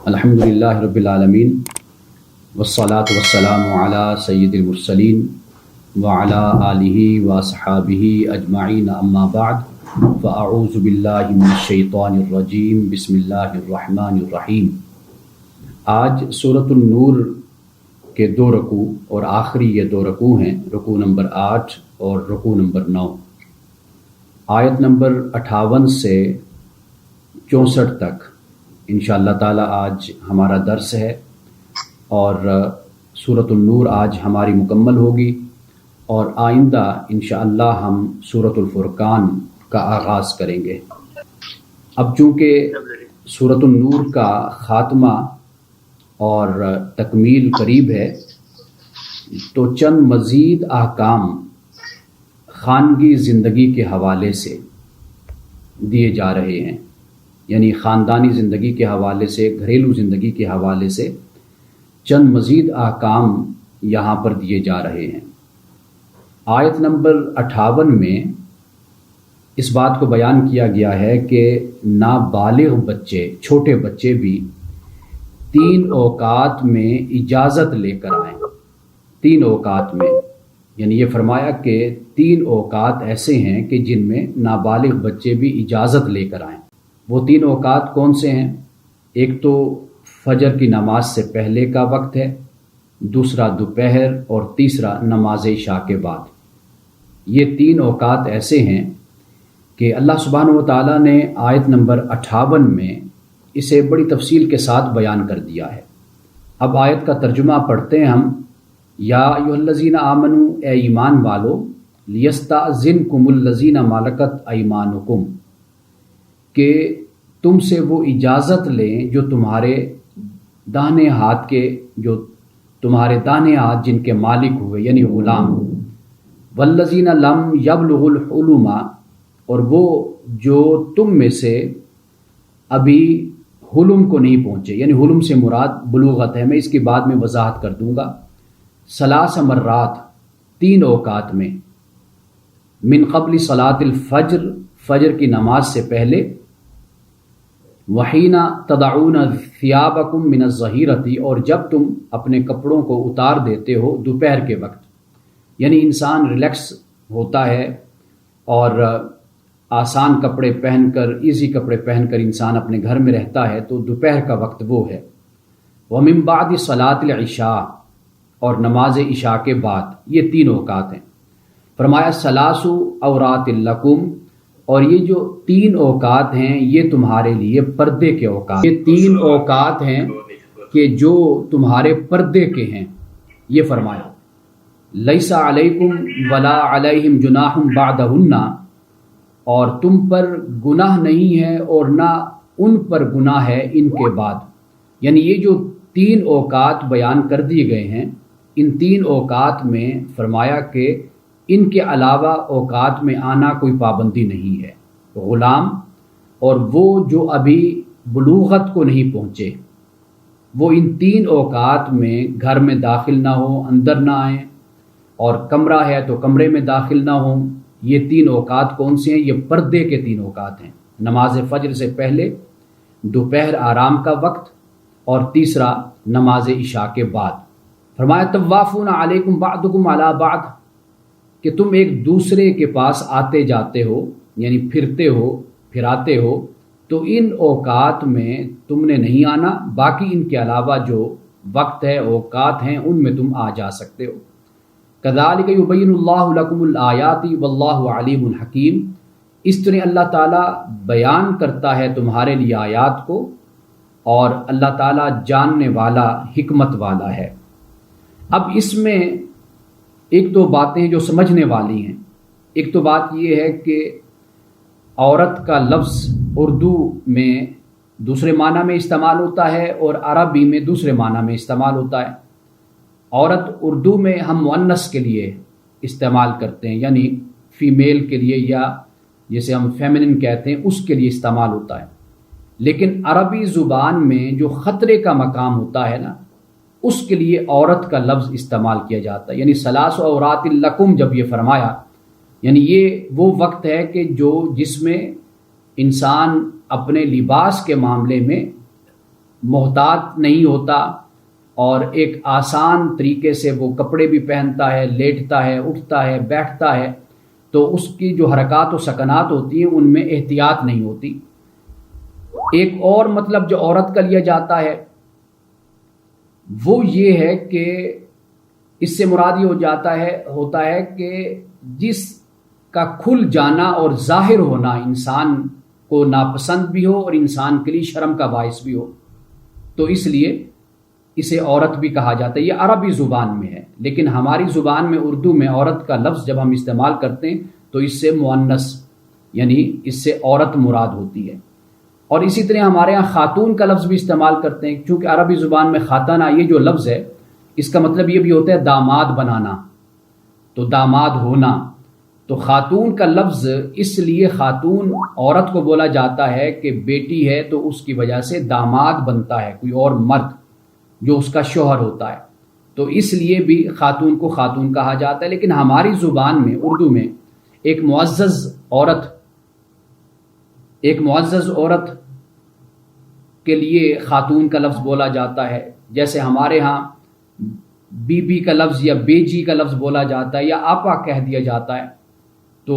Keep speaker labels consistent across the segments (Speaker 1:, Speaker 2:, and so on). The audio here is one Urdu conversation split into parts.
Speaker 1: الحمدللہ رب العالمین والصلاة والسلام علی سید المرسلین وعلی آلہ وصحابہ اجمعین اما بعد فاعوذ باللہ من الشیطان الرجیم بسم اللہ الرحمن الرحیم۔ آج سورۃ النور کے 2 رکوع اور آخری یہ 2 رکوع ہیں، رکوع نمبر 8 اور رکوع نمبر 9، آیت نمبر 58 سے 64 تک انشاءاللہ تعالی آج ہمارا درس ہے، اور سورۃ النور آج ہماری مکمل ہوگی، اور آئندہ انشاءاللہ ہم سورۃ الفرقان کا آغاز کریں گے۔ اب چونکہ سورۃ النور کا خاتمہ اور تکمیل قریب ہے، تو چند مزید احکام خانگی زندگی کے حوالے سے دیے جا رہے ہیں، یعنی خاندانی زندگی کے حوالے سے، گھریلو زندگی کے حوالے سے چند مزید احکام یہاں پر دیے جا رہے ہیں۔ آیت نمبر 58 میں اس بات کو بیان کیا گیا ہے کہ نابالغ بچے، چھوٹے بچے بھی 3 اوقات میں اجازت لے کر آئیں۔ 3 اوقات میں، یعنی یہ فرمایا کہ 3 اوقات ایسے ہیں کہ جن میں نابالغ بچے بھی اجازت لے کر آئیں۔ وہ 3 اوقات کون سے ہیں؟ ایک تو فجر کی نماز سے پہلے کا وقت ہے، دوسرا دوپہر، اور تیسرا نماز عشاء کے بعد۔ یہ 3 اوقات ایسے ہیں کہ اللہ سبحانہ و تعالیٰ نے آیت نمبر 58 میں اسے بڑی تفصیل کے ساتھ بیان کر دیا ہے۔ اب آیت کا ترجمہ پڑھتے ہیں ہم۔ یا ایھا الذین آمنوا، اے ایمان والو، لیستأذنکم الذین ملکت ایمانکم، کہ تم سے وہ اجازت لیں جو تمہارے داہنے ہاتھ کے، جو تمہارے داہنے ہاتھ جن کے مالک ہوئے، یعنی غلام۔ والذین لم یبلغوا الحلم، اور وہ جو تم میں سے ابھی حلم کو نہیں پہنچے، یعنی حلم سے مراد بلوغت ہے، میں اس کی بعد میں وضاحت کر دوں گا۔ 3 مرات، 3 اوقات میں، من قبل صلاۃ الفجر، فجر کی نماز سے پہلے، وحین تضعون ثیابکم من الظہیرۃ، اور جب تم اپنے کپڑوں کو اتار دیتے ہو دوپہر کے وقت، یعنی انسان ریلیکس ہوتا ہے اور آسان کپڑے پہن کر، ایزی کپڑے پہن کر انسان اپنے گھر میں رہتا ہے، تو دوپہر کا وقت وہ ہے۔ ومن بعد صلاۃ العشاء، اور نماز عشاء کے بعد، یہ 3 اوقات ہیں۔ فرمایا ثلاث عورات لکم، اور یہ جو 3 اوقات ہیں یہ تمہارے لیے پردے کے اوقات، یہ 3 اوقات ہیں کہ جو تمہارے پردے کے ہیں۔ یہ فرمایا لیس علیکم ولا علیہم جناح بعدہن، اور تم پر گناہ نہیں ہے اور نہ ان پر گناہ ہے ان کے بعد۔ یعنی یہ جو 3 اوقات بیان کر دیے گئے ہیں، ان 3 اوقات میں فرمایا کہ ان کے علاوہ اوقات میں آنا کوئی پابندی نہیں ہے۔ غلام اور وہ جو ابھی بلوغت کو نہیں پہنچے، وہ ان 3 اوقات میں گھر میں داخل نہ ہو، اندر نہ آئیں، اور کمرہ ہے تو کمرے میں داخل نہ ہوں۔ یہ 3 اوقات کون سے ہیں؟ یہ پردے کے 3 اوقات ہیں۔ نماز فجر سے پہلے، دوپہر آرام کا وقت، اور تیسرا نماز عشاء کے بعد۔ فرمایا طوافون علیکم بعضکم علی بعض، کہ تم ایک دوسرے کے پاس آتے جاتے ہو، یعنی پھرتے ہو، پھراتے ہو، تو ان اوقات میں تم نے نہیں آنا، باقی ان کے علاوہ جو وقت ہے، اوقات ہیں، ان میں تم آ جا سکتے ہو۔ کذالک یبین اللہ لکم الآیات واللہ علیم حکیم، اس طرح اللہ تعالیٰ بیان کرتا ہے تمہارے لیے آیات کو، اور اللہ تعالیٰ جاننے والا، حکمت والا ہے۔ اب اس میں ایک دو باتیں جو سمجھنے والی ہیں۔ ایک تو بات یہ ہے کہ عورت کا لفظ اردو میں دوسرے معنی میں استعمال ہوتا ہے اور عربی میں دوسرے معنی میں استعمال ہوتا ہے۔ عورت اردو میں ہم مؤنث کے لیے استعمال کرتے ہیں، یعنی فیمیل کے لیے، یا جسے ہم فیمنن کہتے ہیں، اس کے لیے استعمال ہوتا ہے۔ لیکن عربی زبان میں جو خطرے کا مقام ہوتا ہے نا، اس کے لیے عورت کا لفظ استعمال کیا جاتا ہے۔ یعنی ثلاث عورات لکم جب یہ فرمایا، یعنی یہ وہ وقت ہے کہ جس میں انسان اپنے لباس کے معاملے میں محتاط نہیں ہوتا اور ایک آسان طریقے سے وہ کپڑے بھی پہنتا ہے، لیٹتا ہے، اٹھتا ہے، بیٹھتا ہے، تو اس کی جو حرکات و سکنات ہوتی ہیں ان میں احتیاط نہیں ہوتی۔ ایک اور مطلب جو عورت کا لیا جاتا ہے وہ یہ ہے کہ اس سے مراد یہ ہوتا ہے کہ جس کا کھل جانا اور ظاہر ہونا انسان کو ناپسند بھی ہو اور انسان کے لیے شرم کا باعث بھی ہو، تو اس لیے اسے عورت بھی کہا جاتا ہے۔ یہ عربی زبان میں ہے، لیکن ہماری زبان میں اردو میں عورت کا لفظ جب ہم استعمال کرتے ہیں تو اس سے مؤنث یعنی اس سے عورت مراد ہوتی ہے۔ اور اسی طرح ہمارے ہاں خاتون کا لفظ بھی استعمال کرتے ہیں، چونکہ عربی زبان میں خاتنہ یہ جو لفظ ہے اس کا مطلب یہ بھی ہوتا ہے داماد بنانا، تو داماد ہونا۔ تو خاتون کا لفظ اس لیے خاتون عورت کو بولا جاتا ہے کہ بیٹی ہے تو اس کی وجہ سے داماد بنتا ہے کوئی اور مرد جو اس کا شوہر ہوتا ہے، تو اس لیے بھی خاتون کو خاتون کہا جاتا ہے۔ لیکن ہماری زبان میں اردو میں ایک معزز عورت کے لیے خاتون کا لفظ بولا جاتا ہے، جیسے ہمارے ہاں بی بی کا لفظ یا بیجی کا لفظ بولا جاتا ہے یا آپا کہہ دیا جاتا ہے، تو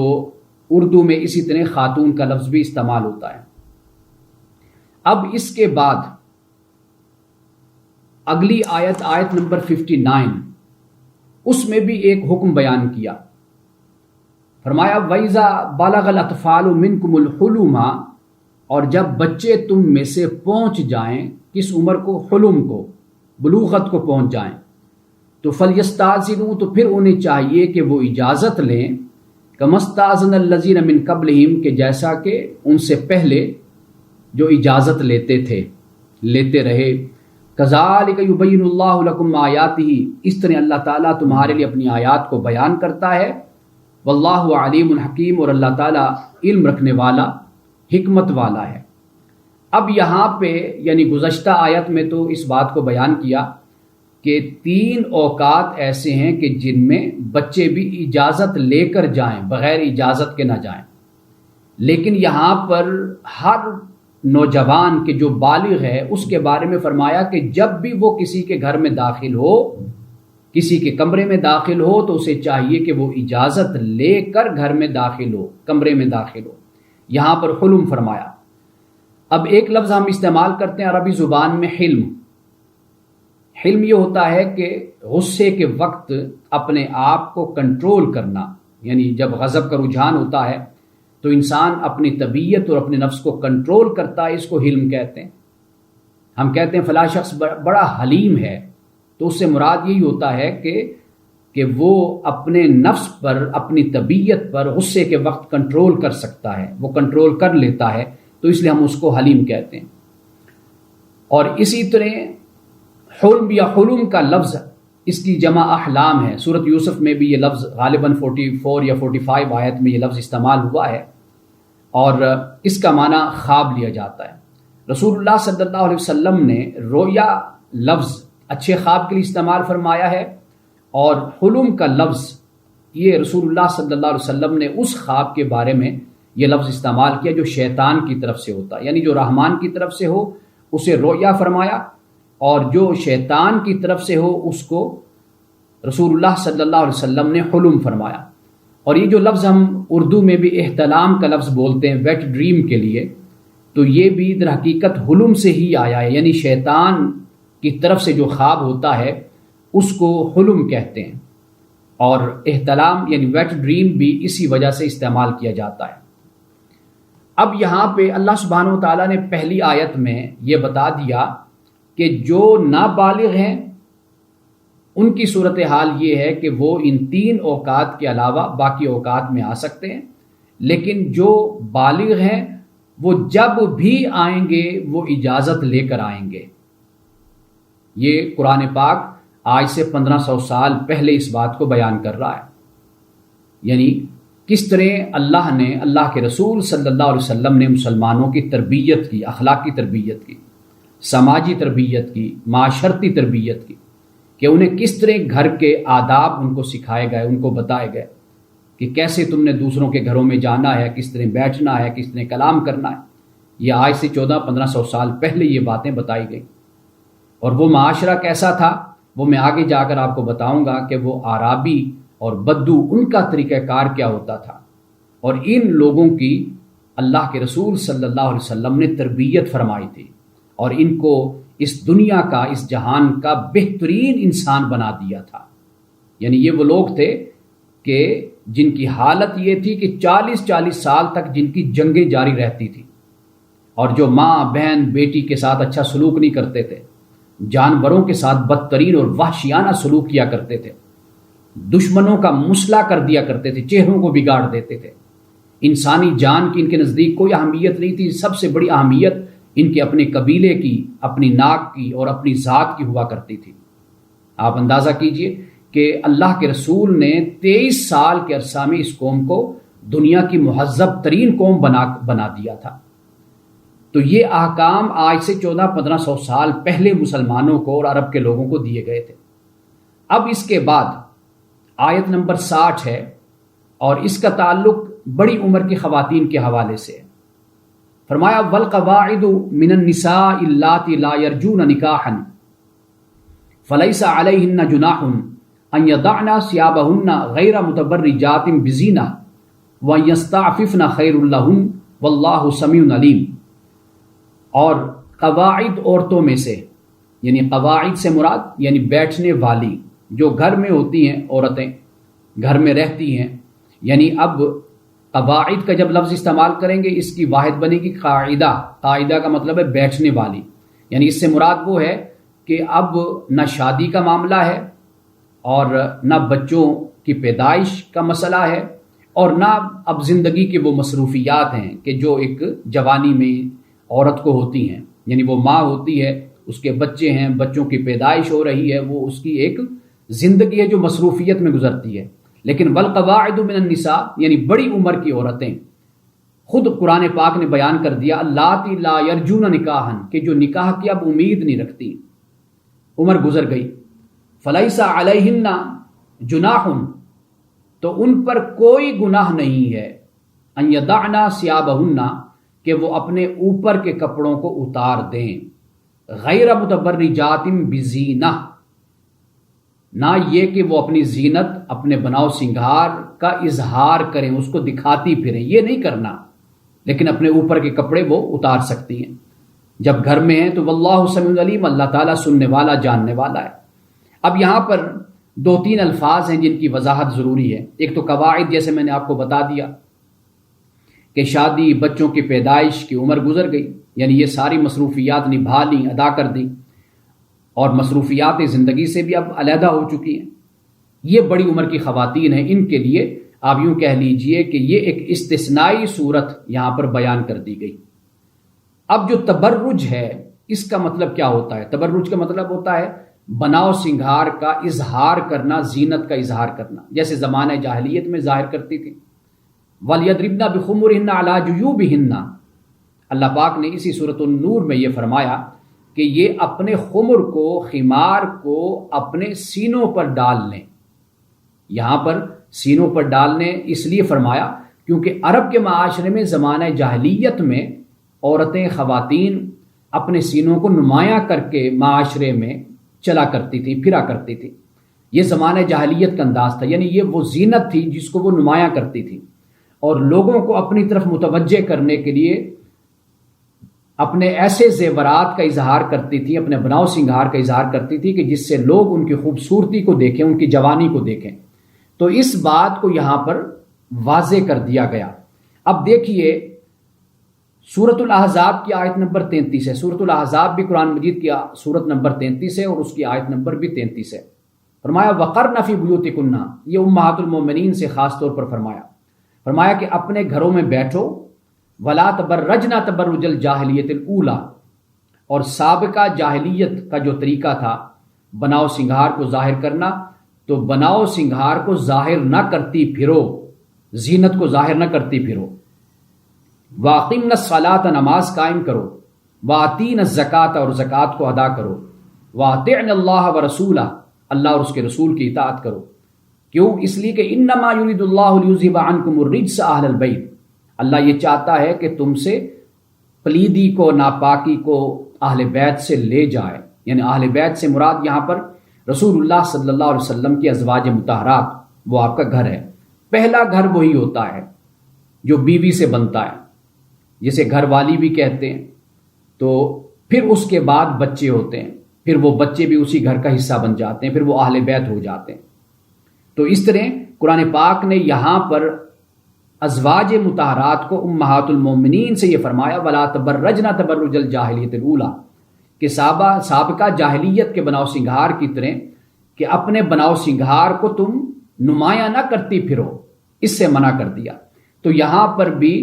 Speaker 1: اردو میں اسی طرح خاتون کا لفظ بھی استعمال ہوتا ہے۔ اب اس کے بعد اگلی آیت نمبر 59، اس میں بھی ایک حکم بیان کیا، فرمایا وَإِذَا بَلَغَ الْأَطْفَالُ مِنْكُمُ الْحُلُمَ، اور جب بچے تم میں سے پہنچ جائیں، کس عمر کو؟ حلم کو، بلوغت کو پہنچ جائیں، تو فَلْيَسْتَأْذِنُوا، تو پھر انہیں چاہیے کہ وہ اجازت لیں، كَمَا اسْتَأْذَنَ الَّذِينَ مِنْ قَبْلِهِمْ، کہ جیسا کہ ان سے پہلے جو اجازت لیتے رہے۔ كَذَلِكَ يُبَيِّنُ اللَّهُ لَكُمْ آيَاتِهِ، اس طرح اللہ تعالیٰ تمہارے لیے اپنی آیات کو بیان کرتا ہے۔ واللہ علیم حکیم، اور اللہ تعالیٰ علم رکھنے والا، حکمت والا ہے۔ اب یہاں پہ یعنی گزشتہ آیت میں تو اس بات کو بیان کیا کہ 3 اوقات ایسے ہیں کہ جن میں بچے بھی اجازت لے کر جائیں، بغیر اجازت کے نہ جائیں، لیکن یہاں پر ہر نوجوان کے جو بالغ ہے اس کے بارے میں فرمایا کہ جب بھی وہ کسی کے گھر میں داخل ہو، کسی کے کمرے میں داخل ہو، تو اسے چاہیے کہ وہ اجازت لے کر گھر میں داخل ہو، کمرے میں داخل ہو۔ یہاں پر حلم فرمایا۔ اب ایک لفظ ہم استعمال کرتے ہیں عربی زبان میں، حلم۔ حلم یہ ہوتا ہے کہ غصے کے وقت اپنے آپ کو کنٹرول کرنا، یعنی جب غضب کا رجحان ہوتا ہے تو انسان اپنی طبیعت اور اپنے نفس کو کنٹرول کرتا ہے، اس کو حلم کہتے ہیں۔ ہم کہتے ہیں فلاں شخص بڑا حلیم ہے، تو اس سے مراد یہی ہوتا ہے کہ وہ اپنے نفس پر، اپنی طبیعت پر غصے کے وقت کنٹرول کر سکتا ہے، وہ کنٹرول کر لیتا ہے، تو اس لیے ہم اس کو حلیم کہتے ہیں۔ اور اسی طرح حلم یا حلم کا لفظ، اس کی جمع احلام ہے۔ سورۃ یوسف میں بھی یہ لفظ غالباً 44 یا 45 آیت میں یہ لفظ استعمال ہوا ہے، اور اس کا معنی خواب لیا جاتا ہے۔ رسول اللہ صلی اللہ علیہ وسلم نے رویا لفظ اچھے خواب کے لیے استعمال فرمایا ہے، اور حلم کا لفظ یہ رسول اللہ صلی اللہ علیہ وسلم نے اس خواب کے بارے میں یہ لفظ استعمال کیا جو شیطان کی طرف سے ہوتا ہے، یعنی جو رحمان کی طرف سے ہو اسے رویا فرمایا، اور جو شیطان کی طرف سے ہو اس کو رسول اللہ صلی اللہ علیہ وسلم نے حلم فرمایا۔ اور یہ جو لفظ ہم اردو میں بھی احتلام کا لفظ بولتے ہیں ویٹ ڈریم کے لیے، تو یہ بھی در حقیقت حلم سے ہی آیا ہے، یعنی شیطان کی طرف سے جو خواب ہوتا ہے اس کو حلم کہتے ہیں، اور احتلام یعنی ویٹ ڈریم بھی اسی وجہ سے استعمال کیا جاتا ہے۔ اب یہاں پہ اللہ سبحانہ و تعالیٰ نے پہلی آیت میں یہ بتا دیا کہ جو نابالغ ہیں ان کی صورتحال یہ ہے کہ وہ ان 3 اوقات کے علاوہ باقی اوقات میں آ سکتے ہیں، لیکن جو بالغ ہیں وہ جب بھی آئیں گے وہ اجازت لے کر آئیں گے۔ یہ قرآن پاک آج سے 1500 سال پہلے اس بات کو بیان کر رہا ہے، یعنی کس طرح اللہ نے، اللہ کے رسول صلی اللہ علیہ وسلم نے مسلمانوں کی تربیت کی، اخلاقی تربیت کی، سماجی تربیت کی، معاشرتی تربیت کی، کہ انہیں کس طرح گھر کے آداب ان کو سکھائے گئے، ان کو بتائے گئے کہ کیسے تم نے دوسروں کے گھروں میں جانا ہے، کس طرح بیٹھنا ہے، کس طرح کلام کرنا ہے۔ یہ آج سے 1400-1500 سال پہلے یہ باتیں بتائی گئی۔ اور وہ معاشرہ کیسا تھا وہ میں آگے جا کر آپ کو بتاؤں گا کہ وہ عرابی اور بدو ان کا طریقہ کار کیا ہوتا تھا، اور ان لوگوں کی اللہ کے رسول صلی اللہ علیہ وسلم نے تربیت فرمائی تھی اور ان کو اس دنیا کا، اس جہان کا بہترین انسان بنا دیا تھا۔ یعنی یہ وہ لوگ تھے کہ جن کی حالت یہ تھی کہ 40 سال تک جن کی جنگیں جاری رہتی تھی، اور جو ماں بہن بیٹی کے ساتھ اچھا سلوک نہیں کرتے تھے، جانوروں کے ساتھ بدترین اور وحشیانہ سلوک کیا کرتے تھے، دشمنوں کا مسئلہ کر دیا کرتے تھے، چہروں کو بگاڑ دیتے تھے، انسانی جان کی ان کے نزدیک کوئی اہمیت نہیں تھی، سب سے بڑی اہمیت ان کے اپنے قبیلے کی، اپنی ناک کی اور اپنی ذات کی ہوا کرتی تھی۔ آپ اندازہ کیجئے کہ اللہ کے رسول نے 23 سال کے عرصہ میں اس قوم کو دنیا کی مہذب ترین قوم بنا دیا تھا۔ تو یہ احکام آج سے 1400-1500 سال پہلے مسلمانوں کو اور عرب کے لوگوں کو دیے گئے تھے۔ اب اس کے بعد آیت نمبر 60 ہے، اور اس کا تعلق بڑی عمر کی خواتین کے حوالے سے ہے۔ فرمایا والقواعد من النساء اللاتي لا يرجون نکاحا فليس عليهن جناح ان يضعن ثيابهن غير متبرجات بزينة وان يستعففن خير لهن والله سميع عليم۔ اور قواعد عورتوں میں سے، یعنی قواعد سے مراد یعنی بیٹھنے والی، جو گھر میں ہوتی ہیں عورتیں، گھر میں رہتی ہیں، یعنی اب قواعد کا جب لفظ استعمال کریں گے اس کی واحد بنے گی قاعدہ۔ قاعدہ کا مطلب ہے بیٹھنے والی، یعنی اس سے مراد وہ ہے کہ اب نہ شادی کا معاملہ ہے اور نہ بچوں کی پیدائش کا مسئلہ ہے، اور نہ اب زندگی کے وہ مصروفیات ہیں کہ جو ایک جوانی میں عورت کو ہوتی ہیں، یعنی وہ ماں ہوتی ہے، اس کے بچے ہیں، بچوں کی پیدائش ہو رہی ہے، وہ اس کی ایک زندگی ہے جو مصروفیت میں گزرتی ہے۔ لیکن والقواعد من النساء یعنی بڑی عمر کی عورتیں، خود قرآن پاک نے بیان کر دیا اللاتی لا یرجون نکاحا، کہ جو نکاح کی اب امید نہیں رکھتی، عمر گزر گئی۔ فلیس علیہن جناح، تو ان پر کوئی گناہ نہیں ہے، ان یضعن ثیابہن، کہ وہ اپنے اوپر کے کپڑوں کو اتار دیں، غیر متبرجات بزینہ، نہ یہ کہ وہ اپنی زینت، اپنے بناؤ سنگھار کا اظہار کریں، اس کو دکھاتی پھریں، یہ نہیں کرنا، لیکن اپنے اوپر کے کپڑے وہ اتار سکتی ہیں جب گھر میں ہیں۔ تو واللہ سمیع علیم، اللہ تعالیٰ سننے والا جاننے والا ہے۔ اب یہاں پر 2-3 الفاظ ہیں جن کی وضاحت ضروری ہے۔ ایک تو قواعد، جیسے میں نے آپ کو بتا دیا کہ شادی، بچوں کی پیدائش کی عمر گزر گئی، یعنی یہ ساری مصروفیات نبھا لیں، ادا کر دیں، اور مصروفیات زندگی سے بھی اب علیحدہ ہو چکی ہیں۔ یہ بڑی عمر کی خواتین ہیں، ان کے لیے آپ یوں کہہ لیجئے کہ یہ ایک استثنائی صورت یہاں پر بیان کر دی گئی۔ اب جو تبرج ہے، اس کا مطلب کیا ہوتا ہے؟ تبرج کا مطلب ہوتا ہے بناؤ سنگھار کا اظہار کرنا، زینت کا اظہار کرنا، جیسے زمانہ جاہلیت میں ظاہر کرتی تھی۔ وَلْيَضْرِبْنَ بِخُمُرِهِنَّ عَلَى جُيُوبِهِنَّ، اللہ پاک نے اسی سورۃ النور میں یہ فرمایا کہ یہ اپنے خمر کو، خمار کو اپنے سینوں پر ڈال لیں۔ یہاں پر سینوں پر ڈالنے اس لیے فرمایا کیونکہ عرب کے معاشرے میں زمانہ جاہلیت میں عورتیں، خواتین اپنے سینوں کو نمایاں کر کے معاشرے میں چلا کرتی تھی، پھرا کرتی تھی۔ یہ زمانہ جاہلیت کا انداز تھا، یعنی یہ وہ زینت تھی جس کو وہ نمایاں کرتی تھی، اور لوگوں کو اپنی طرف متوجہ کرنے کے لیے اپنے ایسے زیورات کا اظہار کرتی تھی، اپنے بناؤ سنگھار کا اظہار کرتی تھی کہ جس سے لوگ ان کی خوبصورتی کو دیکھیں، ان کی جوانی کو دیکھیں۔ تو اس بات کو یہاں پر واضح کر دیا گیا۔ اب دیکھیے سورۃ الاحزاب کی آیت نمبر 33 ہے۔ سورۃ الاحزاب بھی قرآن مجید کی سورت نمبر 33 ہے اور اس کی آیت نمبر بھی 33 ہے۔ فرمایا وَقَرْنَ فِي بُيُوتِكُنَّ، یہ امہات المومنین سے خاص طور پر فرمایا کہ اپنے گھروں میں بیٹھو، وَلَا تَبَرَّجْنَ تَبَرُّجَ الْجَاهِلِيَّةِ الْأُولَى، اور سابقہ جاہلیت کا جو طریقہ تھا بناؤ سنگھار کو ظاہر کرنا، تو بناؤ سنگھار کو ظاہر نہ کرتی پھرو، زینت کو ظاہر نہ کرتی پھرو۔ وَأَقِمْنَ الصَّلَاةَ، نماز قائم کرو، وَآتِينَ الزَّكَاةَ، اور زکوٰۃ کو ادا کرو، وَأَطِعْنَ اللَّهَ وَرَسُولَهُ، اللہ اور اس کے رسول کی اطاعت کرو۔ کیوں؟ اس لیے کہ انما یرید اللہ لیذھب عنکم الرجس اہل البیت، اللہ یہ چاہتا ہے کہ تم سے پلیدی کو، ناپاکی کو اہل بیت سے لے جائے، یعنی اہل بیت سے مراد یہاں پر رسول اللہ صلی اللہ علیہ وسلم کی ازواج مطہرات، وہ آپ کا گھر ہے۔ پہلا گھر وہی ہوتا ہے جو بیوی سے بنتا ہے، جسے گھر والی بھی کہتے ہیں۔ تو پھر اس کے بعد بچے ہوتے ہیں، پھر وہ بچے بھی اسی گھر کا حصہ بن جاتے ہیں، پھر وہ اہل بیت ہو جاتے ہیں۔ تو اس طرح قرآن پاک نے یہاں پر ازواج مطہرات کو امہات المومنین سے یہ فرمایا وَلَا تَبَرَّجْنَ تَبَرُّجَ الْجَاهِلِيَّةِ الْأُولَىٰ، کہ سابقہ جاہلیت کے بناؤ سنگھار کی طرح کہ اپنے بناؤ سنگھار کو تم نمایاں نہ کرتی پھرو، اس سے منع کر دیا۔ تو یہاں پر بھی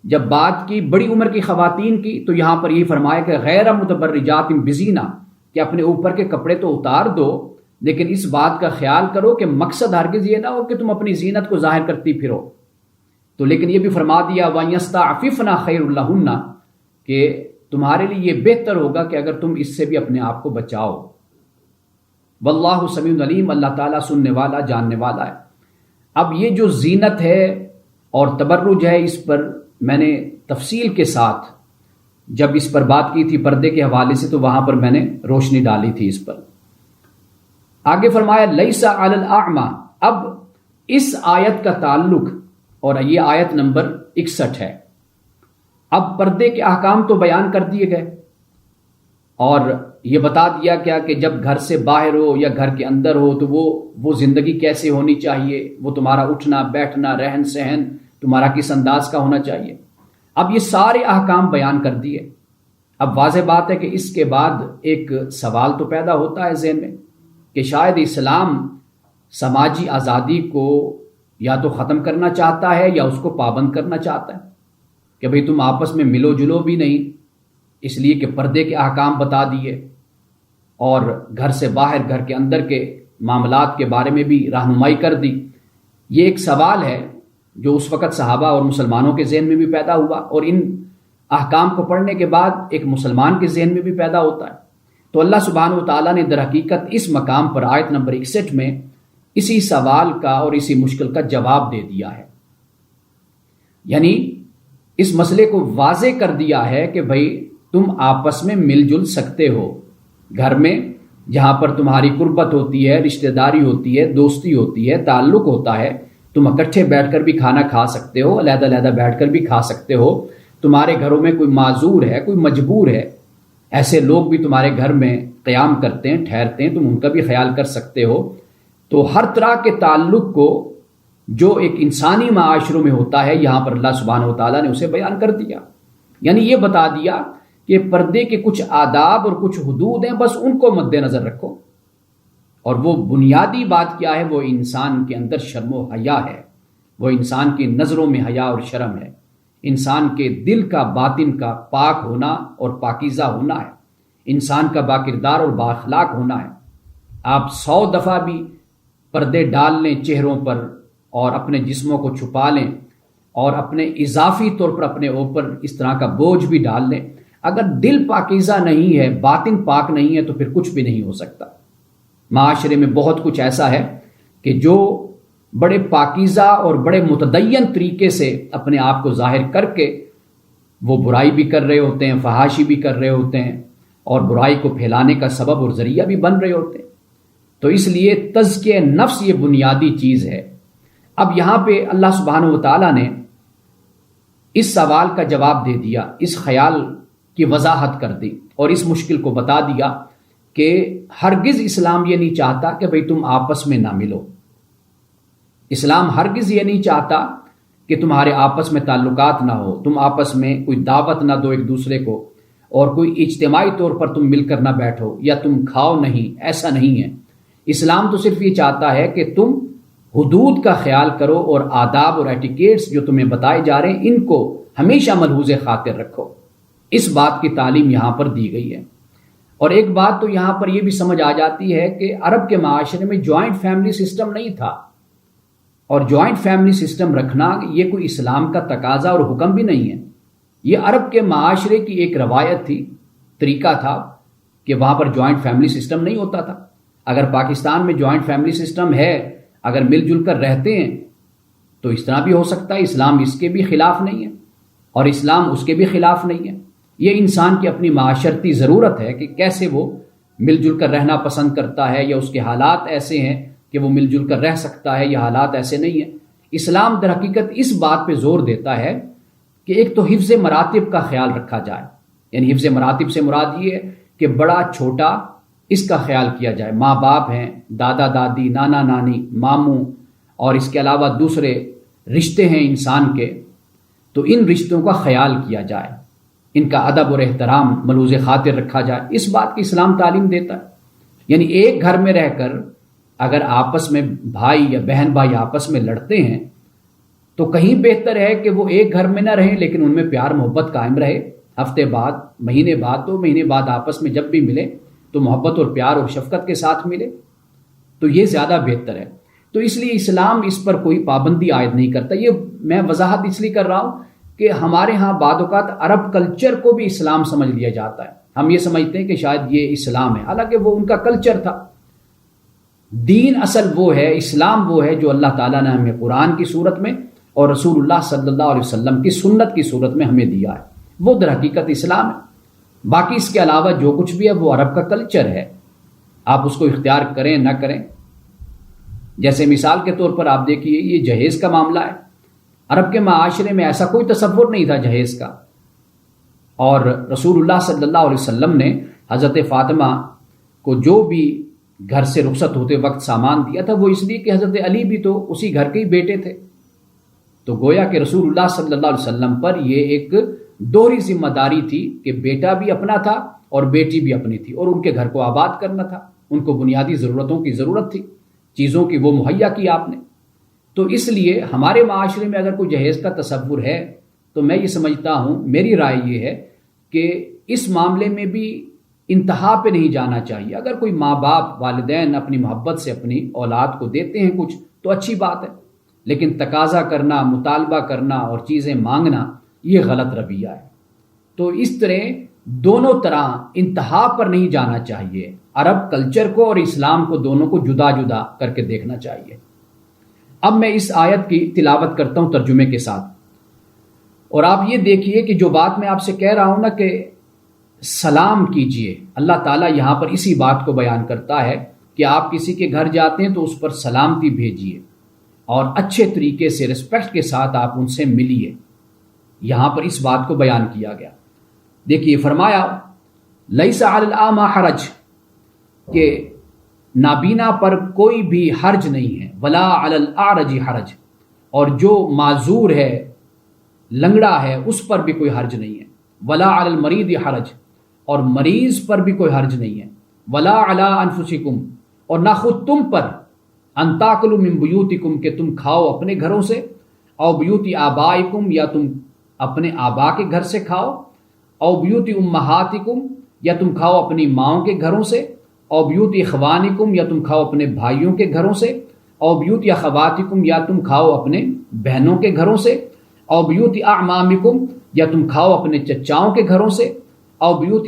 Speaker 1: جب بات کی بڑی عمر کی خواتین کی، تو یہاں پر یہ فرمایا کہ غیر متبرجات بزینہ، کہ اپنے اوپر کے کپڑے تو اتار دو، لیکن اس بات کا خیال کرو کہ مقصد ہرگز یہ نہ ہو کہ تم اپنی زینت کو ظاہر کرتی پھرو۔ تو لیکن یہ بھی فرما دیا وَيَسْتَعْفِفْنَ خَيْرٌ لَهُنَّ، کہ تمہارے لیے یہ بہتر ہوگا کہ اگر تم اس سے بھی اپنے آپ کو بچاؤ۔ واللہ سمیع علیم، اللہ تعالیٰ سننے والا جاننے والا ہے۔ اب یہ جو زینت ہے اور تبرج ہے، اس پر میں نے تفصیل کے ساتھ جب اس پر بات کی تھی پردے کے حوالے سے، تو وہاں پر میں نے روشنی ڈالی تھی اس پر۔ آگے فرمایا لیس علی الاعمی، اب اس آیت کا تعلق، اور یہ آیت نمبر 61 ہے۔ اب پردے کے احکام تو بیان کر دیے گئے، اور یہ بتا دیا کیا کہ جب گھر سے باہر ہو یا گھر کے اندر ہو تو وہ زندگی کیسے ہونی چاہیے، وہ تمہارا اٹھنا بیٹھنا رہن سہن تمہارا کس انداز کا ہونا چاہیے۔ اب یہ سارے احکام بیان کر دیے۔ اب واضح بات ہے کہ اس کے بعد ایک سوال تو پیدا ہوتا ہے ذہن میں کہ شاید اسلام سماجی آزادی کو یا تو ختم کرنا چاہتا ہے یا اس کو پابند کرنا چاہتا ہے، کہ بھئی تم آپس میں ملو جلو بھی نہیں، اس لیے کہ پردے کے احکام بتا دیے، اور گھر سے باہر گھر کے اندر کے معاملات کے بارے میں بھی رہنمائی کر دی۔ یہ ایک سوال ہے جو اس وقت صحابہ اور مسلمانوں کے ذہن میں بھی پیدا ہوا، اور ان احکام کو پڑھنے کے بعد ایک مسلمان کے ذہن میں بھی پیدا ہوتا ہے۔ تو اللہ سبحانہ و تعالیٰ نے در حقیقت اس مقام پر آیت نمبر 61 میں اسی سوال کا اور اسی مشکل کا جواب دے دیا ہے، یعنی اس مسئلے کو واضح کر دیا ہے کہ بھئی تم آپس میں مل جل سکتے ہو، گھر میں جہاں پر تمہاری قربت ہوتی ہے، رشتہ داری ہوتی ہے، دوستی ہوتی ہے، تعلق ہوتا ہے، تم اکٹھے بیٹھ کر بھی کھانا کھا سکتے ہو، علیحدہ علیحدہ بیٹھ کر بھی کھا سکتے ہو۔ تمہارے گھروں میں کوئی معذور ہے، کوئی مجبور ہے، ایسے لوگ بھی تمہارے گھر میں قیام کرتے ہیں، ٹھہرتے ہیں، تم ان کا بھی خیال کر سکتے ہو۔ تو ہر طرح کے تعلق کو جو ایک انسانی معاشروں میں ہوتا ہے، یہاں پر اللہ سبحانہ و تعالیٰ نے اسے بیان کر دیا، یعنی یہ بتا دیا کہ پردے کے کچھ آداب اور کچھ حدود ہیں، بس ان کو مد نظر رکھو۔ اور وہ بنیادی بات کیا ہے؟ وہ انسان کے اندر شرم و حیا ہے، وہ انسان کی نظروں میں حیا اور شرم ہے، انسان کے دل کا باطن کا پاک ہونا اور پاکیزہ ہونا ہے، انسان کا باکردار اور بااخلاق ہونا ہے۔ آپ 100 دفعہ بھی پردے ڈال لیں چہروں پر اور اپنے جسموں کو چھپا لیں اور اپنے اضافی طور پر اپنے اوپر اس طرح کا بوجھ بھی ڈال لیں، اگر دل پاکیزہ نہیں ہے، باطن پاک نہیں ہے، تو پھر کچھ بھی نہیں ہو سکتا۔ معاشرے میں بہت کچھ ایسا ہے کہ جو بڑے پاکیزہ اور بڑے متدین طریقے سے اپنے آپ کو ظاہر کر کے وہ برائی بھی کر رہے ہوتے ہیں، فحاشی بھی کر رہے ہوتے ہیں، اور برائی کو پھیلانے کا سبب اور ذریعہ بھی بن رہے ہوتے ہیں۔ تو اس لیے تزکیہ نفس یہ بنیادی چیز ہے۔ اب یہاں پہ اللہ سبحانہ و تعالیٰ نے اس سوال کا جواب دے دیا، اس خیال کی وضاحت کر دی اور اس مشکل کو بتا دیا کہ ہرگز اسلام یہ نہیں چاہتا کہ بھئی تم آپس میں نہ ملو۔ اسلام ہرگز یہ نہیں چاہتا کہ تمہارے آپس میں تعلقات نہ ہو، تم آپس میں کوئی دعوت نہ دو ایک دوسرے کو، اور کوئی اجتماعی طور پر تم مل کر نہ بیٹھو یا تم کھاؤ نہیں، ایسا نہیں ہے۔ اسلام تو صرف یہ چاہتا ہے کہ تم حدود کا خیال کرو اور آداب اور ایٹیکیٹس جو تمہیں بتائے جا رہے ہیں ان کو ہمیشہ ملحوظ خاطر رکھو۔ اس بات کی تعلیم یہاں پر دی گئی ہے۔ اور ایک بات تو یہاں پر یہ بھی سمجھ آ جاتی ہے کہ عرب کے معاشرے میں جوائنٹ فیملی سسٹم نہیں تھا، اور جوائنٹ فیملی سسٹم رکھنا یہ کوئی اسلام کا تقاضا اور حکم بھی نہیں ہے۔ یہ عرب کے معاشرے کی ایک روایت تھی، طریقہ تھا کہ وہاں پر جوائنٹ فیملی سسٹم نہیں ہوتا تھا۔ اگر پاکستان میں جوائنٹ فیملی سسٹم ہے، اگر مل جل کر رہتے ہیں، تو اس طرح بھی ہو سکتا ہے۔ اسلام اس کے بھی خلاف نہیں ہے اور اسلام اس کے بھی خلاف نہیں ہے۔ یہ انسان کی اپنی معاشرتی ضرورت ہے کہ کیسے وہ مل جل کر رہنا پسند کرتا ہے یا اس کے حالات ایسے ہیں کہ وہ مل جل کر رہ سکتا ہے یا حالات ایسے نہیں ہیں۔ اسلام در حقیقت اس بات پہ زور دیتا ہے کہ ایک تو حفظ مراتب کا خیال رکھا جائے، یعنی حفظ مراتب سے مراد یہ ہے کہ بڑا چھوٹا اس کا خیال کیا جائے، ماں باپ ہیں، دادا دادی، نانا نانی، ماموں، اور اس کے علاوہ دوسرے رشتے ہیں انسان کے، تو ان رشتوں کا خیال کیا جائے، ان کا ادب اور احترام ملوز خاطر رکھا جائے۔ اس بات کی اسلام تعلیم دیتا ہے۔ یعنی ایک گھر میں رہ کر اگر آپس میں بھائی یا بہن بھائی آپس میں لڑتے ہیں تو کہیں بہتر ہے کہ وہ ایک گھر میں نہ رہیں لیکن ان میں پیار محبت قائم رہے، ہفتے بعد، مہینے بعد، 2 مہینے بعد آپس میں جب بھی ملے تو محبت اور پیار اور شفقت کے ساتھ ملے، تو یہ زیادہ بہتر ہے۔ تو اس لیے اسلام اس پر کوئی پابندی عائد نہیں کرتا۔ یہ میں وضاحت اس لیے کر رہا ہوں کہ ہمارے ہاں بعض اوقات عرب کلچر کو بھی اسلام سمجھ لیا جاتا ہے، ہم یہ سمجھتے ہیں کہ شاید یہ اسلام ہے، حالانکہ وہ ان کا کلچر تھا۔ دین اصل وہ ہے، اسلام وہ ہے جو اللہ تعالیٰ نے ہمیں قرآن کی صورت میں اور رسول اللہ صلی اللہ علیہ وسلم کی سنت کی صورت میں ہمیں دیا ہے، وہ در حقیقت اسلام ہے۔ باقی اس کے علاوہ جو کچھ بھی ہے وہ عرب کا کلچر ہے، آپ اس کو اختیار کریں نہ کریں۔ جیسے مثال کے طور پر آپ دیکھیے یہ جہیز کا معاملہ ہے، عرب کے معاشرے میں ایسا کوئی تصور نہیں تھا جہیز کا، اور رسول اللہ صلی اللہ علیہ وسلم نے حضرت فاطمہ کو جو بھی گھر سے رخصت ہوتے وقت سامان دیا تھا وہ اس لیے کہ حضرت علی بھی تو اسی گھر کے ہی بیٹے تھے، تو گویا کہ رسول اللہ صلی اللہ علیہ وسلم پر یہ ایک دوہری ذمہ داری تھی کہ بیٹا بھی اپنا تھا اور بیٹی بھی اپنی تھی، اور ان کے گھر کو آباد کرنا تھا، ان کو بنیادی ضرورتوں کی ضرورت تھی، چیزوں کی وہ مہیا کی آپ نے۔ تو اس لیے ہمارے معاشرے میں اگر کوئی جہیز کا تصور ہے تو میں یہ سمجھتا ہوں، میری رائے یہ ہے کہ اس معاملے میں بھی انتہا پہ نہیں جانا چاہیے۔ اگر کوئی ماں باپ والدین اپنی محبت سے اپنی اولاد کو دیتے ہیں کچھ تو اچھی بات ہے، لیکن تقاضا کرنا، مطالبہ کرنا اور چیزیں مانگنا یہ غلط رویہ ہے۔ تو اس طرح دونوں طرح انتہا پر نہیں جانا چاہیے، عرب کلچر کو اور اسلام کو دونوں کو جدا جدا کر کے دیکھنا چاہیے۔ اب میں اس آیت کی تلاوت کرتا ہوں ترجمے کے ساتھ، اور آپ یہ دیکھیے کہ جو بات میں آپ سے کہہ رہا ہوں نا کہ سلام کیجئے، اللہ تعالیٰ یہاں پر اسی بات کو بیان کرتا ہے کہ آپ کسی کے گھر جاتے ہیں تو اس پر سلامتی بھیجیے اور اچھے طریقے سے رسپیکٹ کے ساتھ آپ ان سے ملیے۔ یہاں پر اس بات کو بیان کیا گیا۔ دیکھیے فرمایا لیس علی الاعمی حرج، کہ نابینا پر کوئی بھی حرج نہیں ہے، ولا علی الاعرج حرج، اور جو معذور ہے، لنگڑا ہے، اس پر بھی کوئی حرج نہیں ہے، ولا علی المریض حرج، اور مریض پر بھی کوئی حرج نہیں ہے، ولا علی انفسکم، اور نہ خود تم پر، ان تاکلوا من بیوتکم، کہ تم کھاؤ اپنے گھروں سے، او بیوت آبائکم، یا تم اپنے آبا کے گھر سے کھاؤ، او بیوت امہاتکم، یا تم کھاؤ اپنی ماؤں کے گھروں سے، او بیوت اخوانکم، یا تم کھاؤ اپنے بھائیوں کے گھروں سے، او بیوت اخواتکم، یا تم کھاؤ اپنے بہنوں کے گھروں سے، او بیوت اعمامکم، یا تم کھاؤ اپنے چچاؤں کے گھروں سے، او بیوت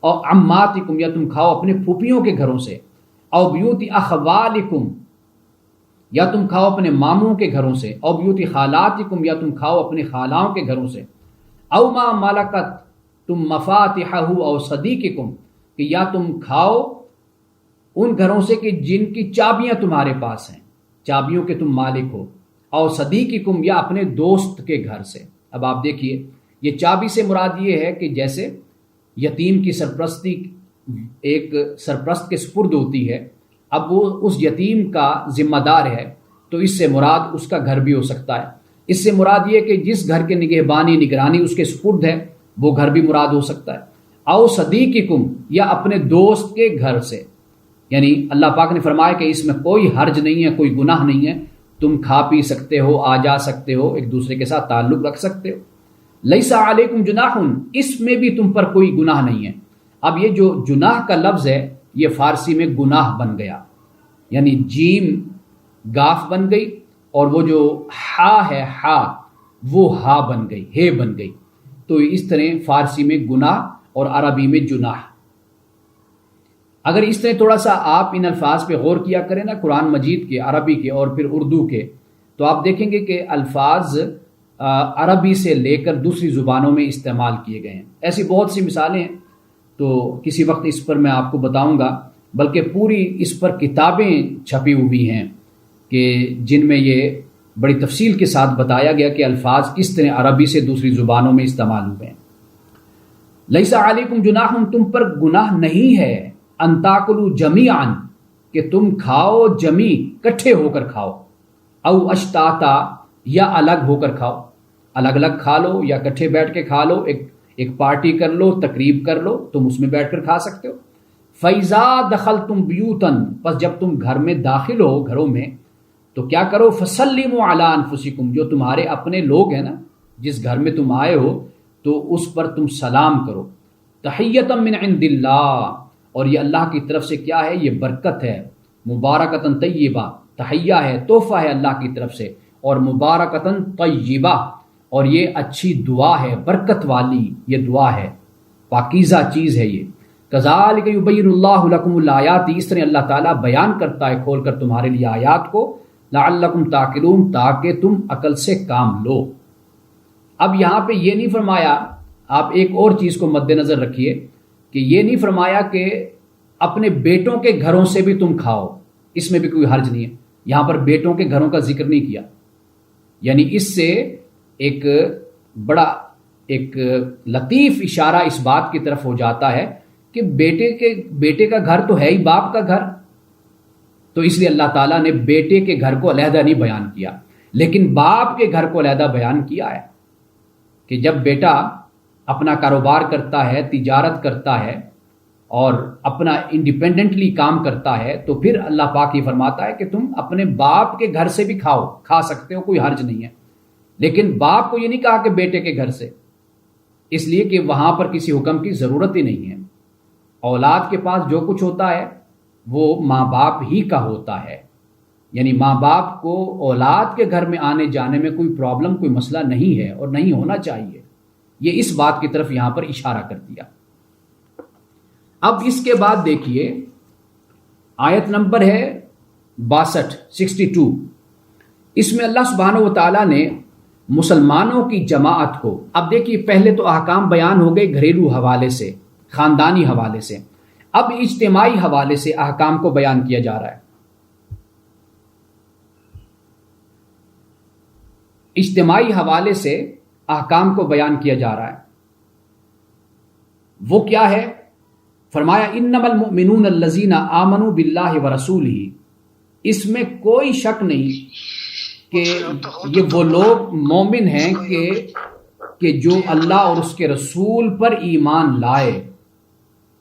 Speaker 1: او عماتکم، یا تم کھاؤ اپنے پھوپھیوں کے گھروں سے، او بیوت اخوالکم، یا تم کھاؤ اپنے ماموں کے گھروں سے، او بیوت خالاتکم، یا تم کھاؤ اپنے خالاؤں کے گھروں سے، او ما ملکت تم مفاتحہ او صدیقکم، کہ یا تم کھاؤ ان گھروں سے کہ جن کی چابیاں تمہارے پاس ہیں، چابیوں کے تم مالک ہو، او صدیقکم، یا اپنے دوست کے گھر سے۔ اب آپ دیکھیے یہ چابی سے مراد یہ ہے کہ جیسے یتیم کی سرپرستی ایک سرپرست کے سپرد ہوتی ہے، اب وہ اس یتیم کا ذمہ دار ہے، تو اس سے مراد اس کا گھر بھی ہو سکتا ہے۔ اس سے مراد یہ کہ جس گھر کے نگہبانی نگرانی اس کے سپرد ہے وہ گھر بھی مراد ہو سکتا ہے۔ او صدیقکم، یا اپنے دوست کے گھر سے، یعنی اللہ پاک نے فرمایا کہ اس میں کوئی حرج نہیں ہے، کوئی گناہ نہیں ہے، تم کھا پی سکتے ہو، آ جا سکتے ہو، ایک دوسرے کے ساتھ تعلق رکھ سکتے ہو۔ لیس علیکم جناح، اس میں بھی تم پر کوئی گناہ نہیں ہے۔ اب یہ جو جناح کا لفظ ہے یہ فارسی میں گناہ بن گیا، یعنی جیم گاف بن گئی، اور وہ جو ہا ہے ہا وہ ہا بن گئی، ہے بن گئی، تو اس طرح فارسی میں گناہ اور عربی میں جناح۔ اگر اس طرح تھوڑا سا آپ ان الفاظ پہ غور کیا کریں نا، قرآن مجید کے، عربی کے اور پھر اردو کے، تو آپ دیکھیں گے کہ الفاظ عربی سے لے کر دوسری زبانوں میں استعمال کیے گئے ہیں۔ ایسی بہت سی مثالیں ہیں۔ تو کسی وقت اس پر میں آپ کو بتاؤں گا، بلکہ پوری اس پر کتابیں چھپی ہوئی ہیں کہ جن میں یہ بڑی تفصیل کے ساتھ بتایا گیا کہ الفاظ کس طرح عربی سے دوسری زبانوں میں استعمال ہوئے ہیں۔ لیس علیکم جناح، تم پر گناہ نہیں ہے، ان تاکلوا جمیعا، کہ تم کھاؤ جمی، کٹھے ہو کر کھاؤ، او اشتاتا، یا الگ ہو کر کھاؤ، الگ الگ کھا لو یا کٹھے بیٹھ کے کھا لو، ایک پارٹی کر لو، تقریب کر لو، تم اس میں بیٹھ کر کھا سکتے ہو۔ فَإِذَا دَخَلْتُمْ بِيُوتًا، پس جب تم گھر میں داخل ہو، گھروں میں، تو کیا کرو، فَسَلِّمُوا عَلَىٰ أَنفُسِكُمْ، جو تمہارے اپنے لوگ ہیں نا، جس گھر میں تم آئے ہو تو اس پر تم سلام کرو۔ تحیۃ من عند اللہ، اور یہ اللہ کی طرف سے کیا ہے، یہ برکت ہے، مبارکتاً طیبہ، تحیہ ہے، تحفہ ہے اللہ کی طرف سے، اور مبارکتاً طیبہ، اور یہ اچھی دعا ہے، برکت والی یہ دعا ہے، پاکیزہ چیز ہے یہ۔ کذالک یبین اللہ لکم الآیات، اس طرح اللہ تعالیٰ بیان کرتا ہے کھول کر تمہارے لیے آیات کو، لعلکم تعقلون، تاکہ تم عقل سے کام لو۔ اب یہاں پہ یہ نہیں فرمایا، آپ ایک اور چیز کو مد نظر رکھیے کہ یہ نہیں فرمایا کہ اپنے بیٹوں کے گھروں سے بھی تم کھاؤ، اس میں بھی کوئی حرج نہیں ہے، یہاں پر بیٹوں کے گھروں کا ذکر نہیں کیا۔ یعنی اس سے ایک بڑا ایک لطیف اشارہ اس بات کی طرف ہو جاتا ہے کہ بیٹے کا گھر تو ہے ہی باپ کا گھر، تو اس لیے اللہ تعالیٰ نے بیٹے کے گھر کو علیحدہ نہیں بیان کیا، لیکن باپ کے گھر کو علیحدہ بیان کیا ہے کہ جب بیٹا اپنا کاروبار کرتا ہے، تجارت کرتا ہے اور اپنا انڈیپینڈنٹلی کام کرتا ہے، تو پھر اللہ پاک یہ فرماتا ہے کہ تم اپنے باپ کے گھر سے بھی کھا سکتے ہو، کوئی حرج نہیں ہے، لیکن باپ کو یہ نہیں کہا کہ بیٹے کے گھر سے، اس لیے کہ وہاں پر کسی حکم کی ضرورت ہی نہیں ہے۔ اولاد کے پاس جو کچھ ہوتا ہے وہ ماں باپ ہی کا ہوتا ہے، یعنی ماں باپ کو اولاد کے گھر میں آنے جانے میں کوئی پرابلم، کوئی مسئلہ نہیں ہے اور نہیں ہونا چاہیے، یہ اس بات کی طرف یہاں پر اشارہ کر دیا۔ اب اس کے بعد دیکھیے آیت نمبر ہے 62، اس میں اللہ سبحانہ و تعالیٰ نے مسلمانوں کی جماعت کو، اب دیکھیے پہلے تو احکام بیان ہو گئے گھریلو حوالے سے، خاندانی حوالے سے، اب اجتماعی حوالے سے احکام کو بیان کیا جا رہا ہے۔ اجتماعی حوالے سے احکام کو بیان کیا جا رہا ہے، وہ کیا ہے؟ فرمایا انما المؤمنون الذین آمنوا باللہ ورسولہ، اس میں کوئی شک نہیں کہ یہ وہ لوگ مومن ہیں کہ جو اللہ اور اس کے رسول پر ایمان لائے،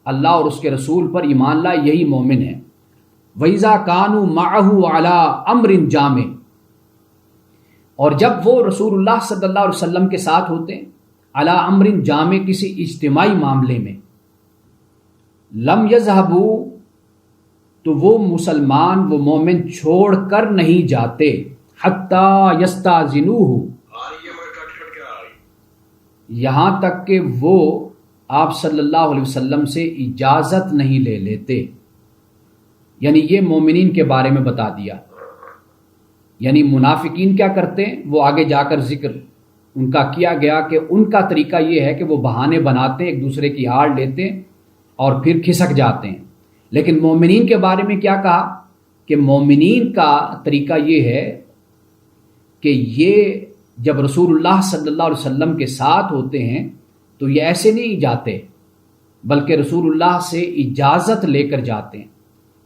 Speaker 1: اللہ اور اس کے رسول پر ایمان لائے، یہی مومن ہیں۔ وَإِذَا كَانُوا مَعَهُ عَلَىٰ أَمْرٍ جَامِعٍ، اور جب وہ رسول اللہ صلی اللہ علیہ وسلم کے ساتھ ہوتے ہیں، علی امر جامع، کسی اجتماعی معاملے میں، لم یذهبوا، تو وہ مسلمان، وہ مومن چھوڑ کر نہیں جاتے، حتی یستاذنوہ، یہاں تک کہ وہ آپ صلی اللہ علیہ وسلم سے اجازت نہیں لے لیتے، یعنی یہ مومنین کے بارے میں بتا دیا۔ یعنی منافقین کیا کرتے ہیں، وہ آگے جا کر ذکر ان کا کیا گیا کہ ان کا طریقہ یہ ہے کہ وہ بہانے بناتے ہیں، ایک دوسرے کی آڑ لیتے ہیں اور پھر کھسک جاتے ہیں۔ لیکن مومنین کے بارے میں کیا کہا کہ مومنین کا طریقہ یہ ہے کہ یہ جب رسول اللہ صلی اللہ علیہ وسلم کے ساتھ ہوتے ہیں تو یہ ایسے نہیں جاتے، بلکہ رسول اللہ سے اجازت لے کر جاتے ہیں۔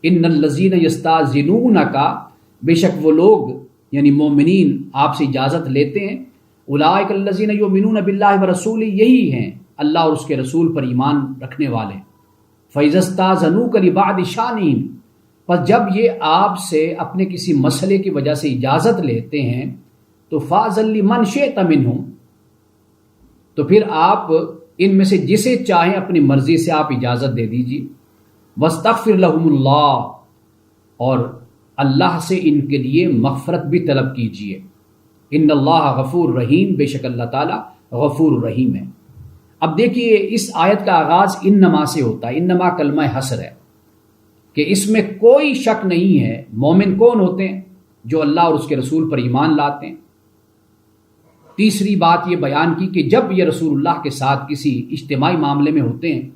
Speaker 1: ان الذین یستاذنونک، بے شک وہ لوگ یعنی مومنین آپ سے اجازت لیتے ہیں، اولئک الذین یؤمنون باللہ ورسولہ، یہی ہیں اللہ اور اس کے رسول پر ایمان رکھنے والے۔ فَإِذَا اسْتَأْذَنُوكَ لِبَعْضِ شَأْنِهِمْ، پس جب یہ آپ سے اپنے کسی مسئلے کی وجہ سے اجازت لیتے ہیں تو فَأْذَن لِمَنْ شِئْتَ مِنْهُمْ، تو پھر آپ ان میں سے جسے چاہیں اپنی مرضی سے آپ اجازت دے دیجیے۔ وَاسْتَغْفِرْ لَهُمُ اللَّهُ، اور اللہ سے ان کے لیے مغفرت بھی طلب کیجیے۔ ان اللہ غفور رحیم، بے شک اللہ تعالیٰ غفور رحیم ہے۔ اب دیکھیے اس آیت کا آغاز انما سے ہوتا ہے، انما کلمہ حصر ہے کہ اس میں کوئی شک نہیں ہے مومن کون ہوتے ہیں، جو اللہ اور اس کے رسول پر ایمان لاتے ہیں۔ تیسری بات یہ بیان کی کہ جب یہ رسول اللہ کے ساتھ کسی اجتماعی معاملے میں ہوتے ہیں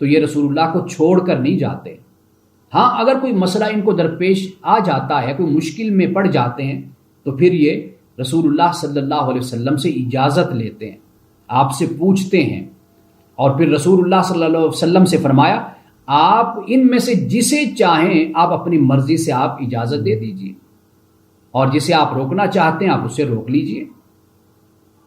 Speaker 1: تو یہ رسول اللہ کو چھوڑ کر نہیں جاتے۔ ہاں اگر کوئی مسئلہ ان کو درپیش آ جاتا ہے، کوئی مشکل میں پڑ جاتے ہیں، تو پھر یہ رسول اللہ صلی اللہ علیہ وسلم سے اجازت لیتے ہیں، آپ سے پوچھتے ہیں، اور پھر رسول اللہ صلی اللہ علیہ وسلم سے فرمایا آپ ان میں سے جسے چاہیں آپ اپنی مرضی سے آپ اجازت دے دیجیے، اور جسے آپ روکنا چاہتے ہیں آپ اسے روک لیجیے۔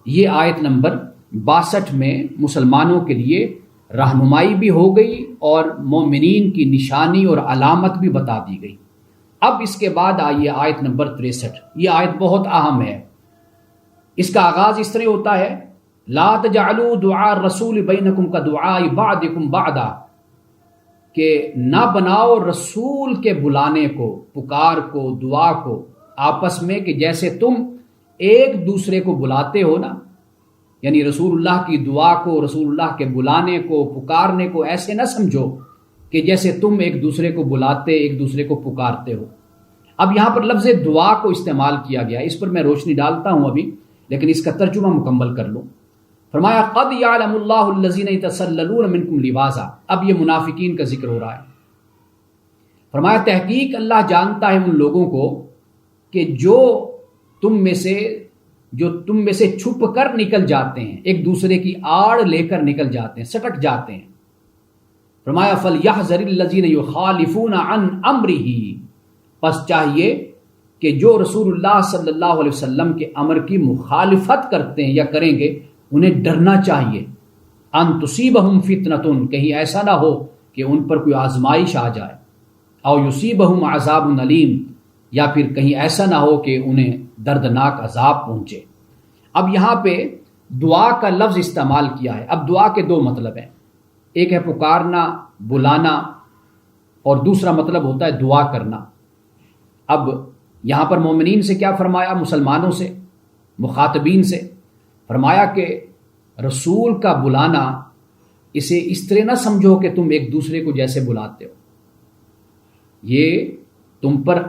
Speaker 1: یہ آیت نمبر 62 میں مسلمانوں کے لیے رہنمائی بھی ہو گئی اور مومنین کی نشانی اور علامت بھی بتا دی گئی۔ اب اس کے بعد آئیے آیت نمبر 63۔ یہ آیت بہت اہم ہے۔ اس کا آغاز اس طرح ہوتا ہے، لا تجعلوا دعاء الرسول بینکم کدعاء بعضکم بعضا، کہ نہ بناؤ رسول کے بلانے کو، پکار کو، دعا کو آپس میں کہ جیسے تم ایک دوسرے کو بلاتے ہو نا، یعنی رسول اللہ کی دعا کو، رسول اللہ کے بلانے کو، پکارنے کو ایسے نہ سمجھو کہ جیسے تم ایک دوسرے کو بلاتے، ایک دوسرے کو پکارتے ہو۔ اب یہاں پر لفظ دعا کو استعمال کیا گیا، اس پر میں روشنی ڈالتا ہوں ابھی، لیکن اس کا ترجمہ مکمل کر لوں۔ فرمایا قد یعلم اللہ الذین یتسللون منکم لواذا، اب یہ منافقین کا ذکر ہو رہا ہے۔ فرمایا تحقیق اللہ جانتا ہے ان لوگوں کو کہ جو تم میں سے چھپ کر نکل جاتے ہیں، ایک دوسرے کی آڑ لے کر نکل جاتے ہیں، سٹک جاتے ہیں۔ فرمایا فَلْيَحْذَرِ الَّذِينَ يُخَالِفُونَ عَنْ أَمْرِهِ، پس چاہیے کہ جو رسول اللہ صلی اللہ علیہ وسلم کے امر کی مخالفت کرتے ہیں یا کریں گے، انہیں ڈرنا چاہیے۔ ان تصیبہم فتنۃ، کہیں ایسا نہ ہو کہ ان پر کوئی آزمائش آ جائے، او یصیبہم عذاب علیم، یا پھر کہیں ایسا نہ ہو کہ انہیں دردناک عذاب پہنچے۔ اب یہاں پہ دعا کا لفظ استعمال کیا ہے۔ اب دعا کے دو مطلب ہیں، ایک ہے پکارنا، بلانا، اور دوسرا مطلب ہوتا ہے دعا کرنا۔ اب یہاں پر مومنین سے کیا فرمایا؟ مسلمانوں سے، مخاطبین سے فرمایا کہ رسول کا بلانا اسے اس طرح نہ سمجھو کہ تم ایک دوسرے کو جیسے بلاتے ہو۔ یہ تم پر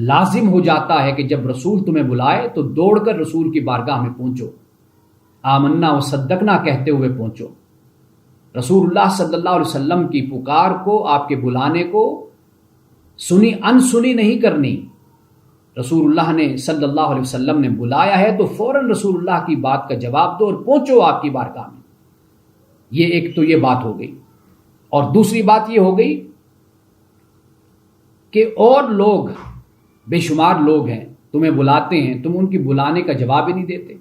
Speaker 1: لازم ہو جاتا ہے کہ جب رسول تمہیں بلائے تو دوڑ کر رسول کی بارگاہ میں پہنچو، آمنا و صدقنا کہتے ہوئے پہنچو۔ رسول اللہ صلی اللہ علیہ وسلم کی پکار کو، آپ کے بلانے کو سنی انسنی نہیں کرنی۔ رسول اللہ نے صلی اللہ علیہ وسلم نے بلایا ہے تو فوراً رسول اللہ کی بات کا جواب دو اور پہنچو آپ کی بارگاہ میں۔ یہ ایک تو یہ بات ہو گئی، اور دوسری بات یہ ہو گئی کہ اور لوگ، بے شمار لوگ ہیں تمہیں بلاتے ہیں، تم ان کی بلانے کا جواب ہی نہیں دیتے۔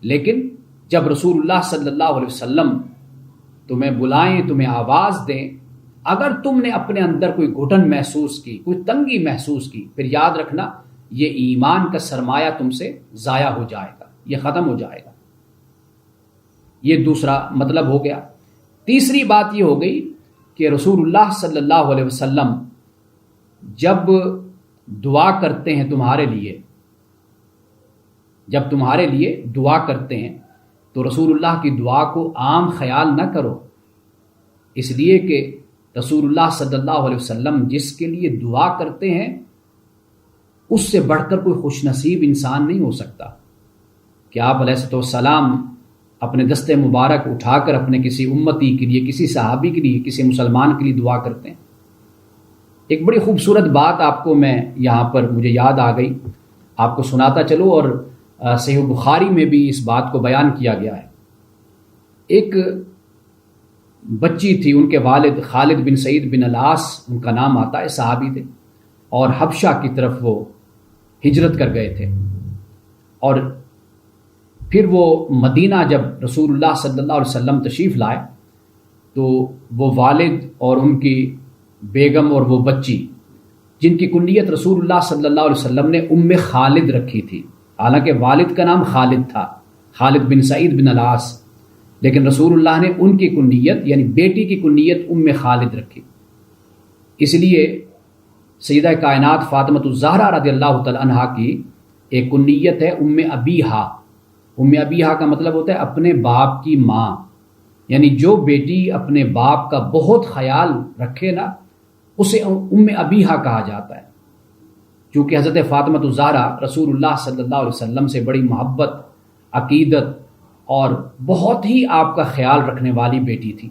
Speaker 1: لیکن جب رسول اللہ صلی اللہ علیہ وسلم تمہیں بلائیں، تمہیں آواز دیں، اگر تم نے اپنے اندر کوئی گھٹن محسوس کی، کوئی تنگی محسوس کی، پھر یاد رکھنا یہ ایمان کا سرمایہ تم سے ضائع ہو جائے گا، یہ ختم ہو جائے گا۔ یہ دوسرا مطلب ہو گیا۔ تیسری بات یہ ہو گئی کہ رسول اللہ صلی اللہ علیہ وسلم جب دعا کرتے ہیں تمہارے لیے، جب تمہارے لیے دعا کرتے ہیں تو رسول اللہ کی دعا کو عام خیال نہ کرو، اس لیے کہ رسول اللہ صلی اللہ علیہ وسلم جس کے لیے دعا کرتے ہیں اس سے بڑھ کر کوئی خوش نصیب انسان نہیں ہو سکتا کہ آپ علیہ السلام اپنے دست مبارک اٹھا کر اپنے کسی امتی کے لیے، کسی صحابی کے لیے، کسی مسلمان کے لیے دعا کرتے ہیں۔ ایک بڑی خوبصورت بات آپ کو میں یہاں پر مجھے یاد آ گئی، آپ کو سناتا چلوں، اور صحیح بخاری میں بھی اس بات کو بیان کیا گیا ہے۔ ایک بچی تھی، ان کے والد خالد بن سعید بن العاص ان کا نام آتا ہے، صحابی تھے، اور حبشہ کی طرف وہ ہجرت کر گئے تھے، اور پھر وہ مدینہ جب رسول اللہ صلی اللہ علیہ وسلم تشریف لائے تو وہ والد اور ان کی بیگم اور وہ بچی، جن کی کنیت رسول اللہ صلی اللہ علیہ وسلم نے ام خالد رکھی تھی، حالانکہ والد کا نام خالد تھا، خالد بن سعید بن العاص، لیکن رسول اللہ نے ان کی کنیت یعنی بیٹی کی کنیت ام خالد رکھی۔ اس لیے سیدہ کائنات فاطمہ الزہرا رضی اللہ تعالی عنہا کی ایک کنیت ہے ام ابیہا۔ ام ابیہا کا مطلب ہوتا ہے اپنے باپ کی ماں، یعنی جو بیٹی اپنے باپ کا بہت خیال رکھے نا اسے ام ابیہا کہا جاتا ہے۔ چونکہ حضرت فاطمہ الزہرا رسول اللہ صلی اللہ علیہ وسلم سے بڑی محبت، عقیدت اور بہت ہی آپ کا خیال رکھنے والی بیٹی تھی،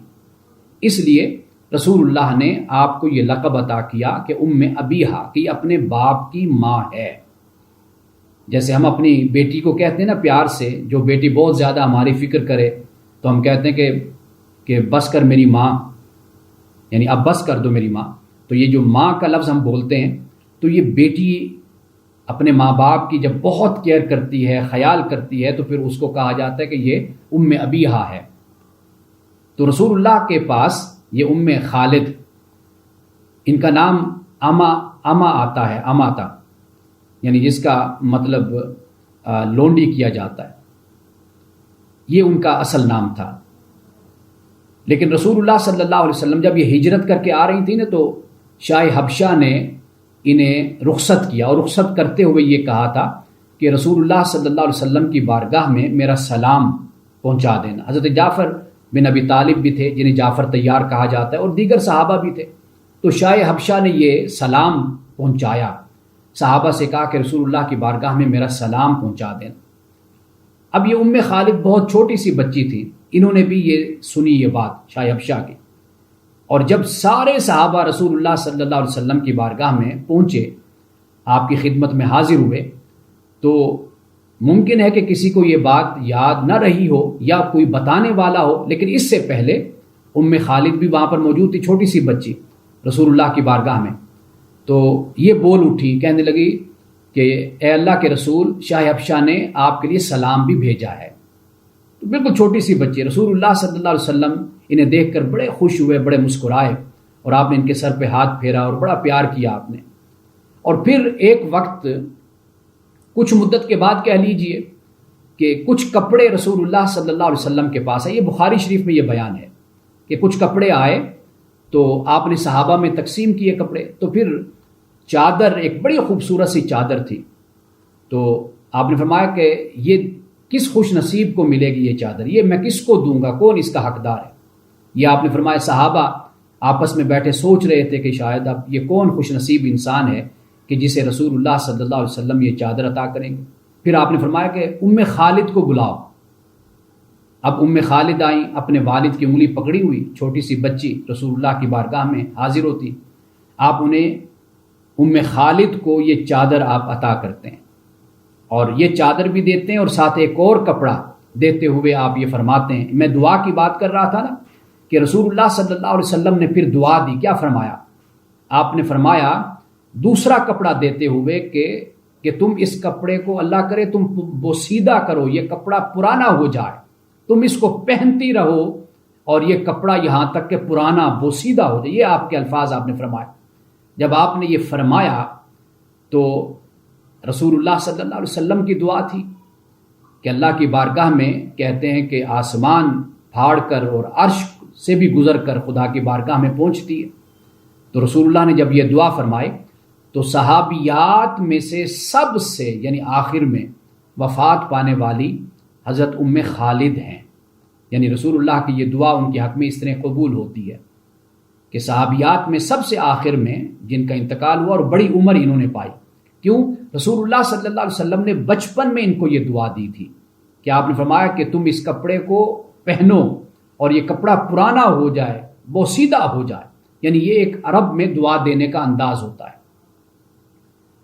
Speaker 1: اس لیے رسول اللہ نے آپ کو یہ لقب عطا کیا کہ ام ابیہا، کہ یہ اپنے باپ کی ماں ہے۔ جیسے ہم اپنی بیٹی کو کہتے ہیں نا پیار سے، جو بیٹی بہت زیادہ ہماری فکر کرے تو ہم کہتے ہیں کہ بس کر میری ماں، یعنی اب بس کر دو میری ماں۔ تو یہ جو ماں کا لفظ ہم بولتے ہیں، تو یہ بیٹی اپنے ماں باپ کی جب بہت کیئر کرتی ہے، خیال کرتی ہے، تو پھر اس کو کہا جاتا ہے کہ یہ ام ابیہا ہے۔ تو رسول اللہ کے پاس یہ ام خالد، ان کا نام اما آتا ہے، اماتا، یعنی جس کا مطلب لونڈی کیا جاتا ہے، یہ ان کا اصل نام تھا۔ لیکن رسول اللہ صلی اللہ علیہ وسلم جب یہ ہجرت کر کے آ رہی تھی نا، تو شاہ حبشہ نے انہیں رخصت کیا، اور رخصت کرتے ہوئے یہ کہا تھا کہ رسول اللہ صلی اللہ علیہ وسلم کی بارگاہ میں میرا سلام پہنچا دینا۔ حضرت جعفر بن ابی طالب بھی تھے، جنہیں جعفر طیار کہا جاتا ہے، اور دیگر صحابہ بھی تھے۔ تو شاہ حبشہ نے یہ سلام پہنچایا، صحابہ سے کہا کہ رسول اللہ کی بارگاہ میں میرا سلام پہنچا دینا۔ اب یہ ام خالد بہت چھوٹی سی بچی تھی، انہوں نے بھی یہ سنی یہ بات شاہ حبشہ کی، اور جب سارے صحابہ رسول اللہ صلی اللہ علیہ وسلم کی بارگاہ میں پہنچے، آپ کی خدمت میں حاضر ہوئے، تو ممکن ہے کہ کسی کو یہ بات یاد نہ رہی ہو یا کوئی بتانے والا ہو، لیکن اس سے پہلے ام خالد بھی وہاں پر موجود تھی، چھوٹی سی بچی رسول اللہ کی بارگاہ میں۔ تو یہ بول اٹھی، کہنے لگی کہ اے اللہ کے رسول، شاہ حبشہ نے آپ کے لیے سلام بھی بھیجا ہے۔ تو بالکل چھوٹی سی بچی، رسول اللہ صلی اللہ علیہ وسلم انہیں دیکھ کر بڑے خوش ہوئے، بڑے مسکرائے، اور آپ نے ان کے سر پہ ہاتھ پھیرا اور بڑا پیار کیا آپ نے۔ اور پھر ایک وقت، کچھ مدت کے بعد کہہ لیجئے کہ کچھ کپڑے رسول اللہ صلی اللہ علیہ وسلم کے پاس آئے۔ یہ بخاری شریف میں یہ بیان ہے کہ کچھ کپڑے آئے تو آپ نے صحابہ میں تقسیم کیے کپڑے۔ تو پھر چادر، ایک بڑی خوبصورت سی چادر تھی، تو آپ نے فرمایا کہ یہ کس خوش نصیب کو ملے گی یہ چادر، یہ میں کس کو دوں گا، کون اس کا حقدار ہے؟ یہ آپ نے فرمایا صحابہ آپس میں بیٹھے سوچ رہے تھے کہ شاید اب یہ کون خوش نصیب انسان ہے کہ جسے رسول اللہ صلی اللہ علیہ وسلم یہ چادر عطا کریں گے۔ پھر آپ نے فرمایا کہ ام خالد کو بلاؤ۔ اب ام خالد آئیں، اپنے والد کی انگلی پکڑی ہوئی، چھوٹی سی بچی رسول اللہ کی بارگاہ میں حاضر ہوتی، آپ انہیں ام خالد کو یہ چادر آپ عطا کرتے ہیں، اور یہ چادر بھی دیتے ہیں، اور ساتھ ایک اور کپڑا دیتے ہوئے آپ یہ فرماتے ہیں، میں دعا کی بات کر رہا تھا نا کہ رسول اللہ صلی اللہ علیہ وسلم نے پھر دعا دی، کیا فرمایا؟ آپ نے فرمایا دوسرا کپڑا دیتے ہوئے کہ تم اس کپڑے کو اللہ کرے تم بوسیدہ کرو، یہ کپڑا پرانا ہو جائے، تم اس کو پہنتی رہو، اور یہ کپڑا یہاں تک کہ پرانا بوسیدہ ہو جائے۔ یہ آپ کے الفاظ آپ نے فرمایا۔ جب آپ نے یہ فرمایا تو رسول اللہ صلی اللہ علیہ وسلم کی دعا تھی کہ اللہ کی بارگاہ میں کہتے ہیں کہ آسمان پھاڑ کر اور عرش سے بھی گزر کر خدا کی بارگاہ میں پہنچتی ہے۔ تو رسول اللہ نے جب یہ دعا فرمائی تو صحابیات میں سے سب سے، یعنی آخر میں وفات پانے والی حضرت ام خالد ہیں، یعنی رسول اللہ کی یہ دعا ان کے حق میں اس طرح قبول ہوتی ہے کہ صحابیات میں سب سے آخر میں جن کا انتقال ہوا، اور بڑی عمر انہوں نے پائی۔ کیوں؟ رسول اللہ صلی اللہ علیہ وسلم نے بچپن میں ان کو یہ دعا دی تھی کہ آپ نے فرمایا کہ تم اس کپڑے کو پہنو اور یہ کپڑا پرانا ہو جائے، بوسیدہ ہو جائے، یعنی یہ ایک عرب میں دعا دینے کا انداز ہوتا ہے۔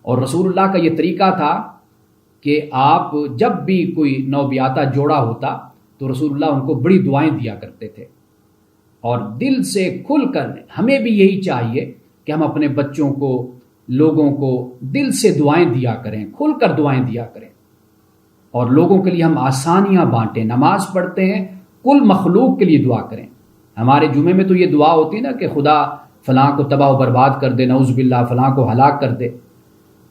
Speaker 1: اور رسول اللہ کا یہ طریقہ تھا کہ آپ جب بھی کوئی نوبیاتا جوڑا ہوتا تو رسول اللہ ان کو بڑی دعائیں دیا کرتے تھے، اور دل سے کھل کر، ہمیں بھی یہی چاہیے کہ ہم اپنے بچوں کو، لوگوں کو دل سے دعائیں دیا کریں، کھل کر دعائیں دیا کریں، اور لوگوں کے لیے ہم آسانیاں بانٹیں، نماز پڑھتے ہیں کل مخلوق کے لیے دعا کریں۔ ہمارے جمعے میں تو یہ دعا ہوتی ہے نا کہ خدا فلاں کو تباہ و برباد کر دے، نعوذ باللہ فلاں کو ہلاک کر دے۔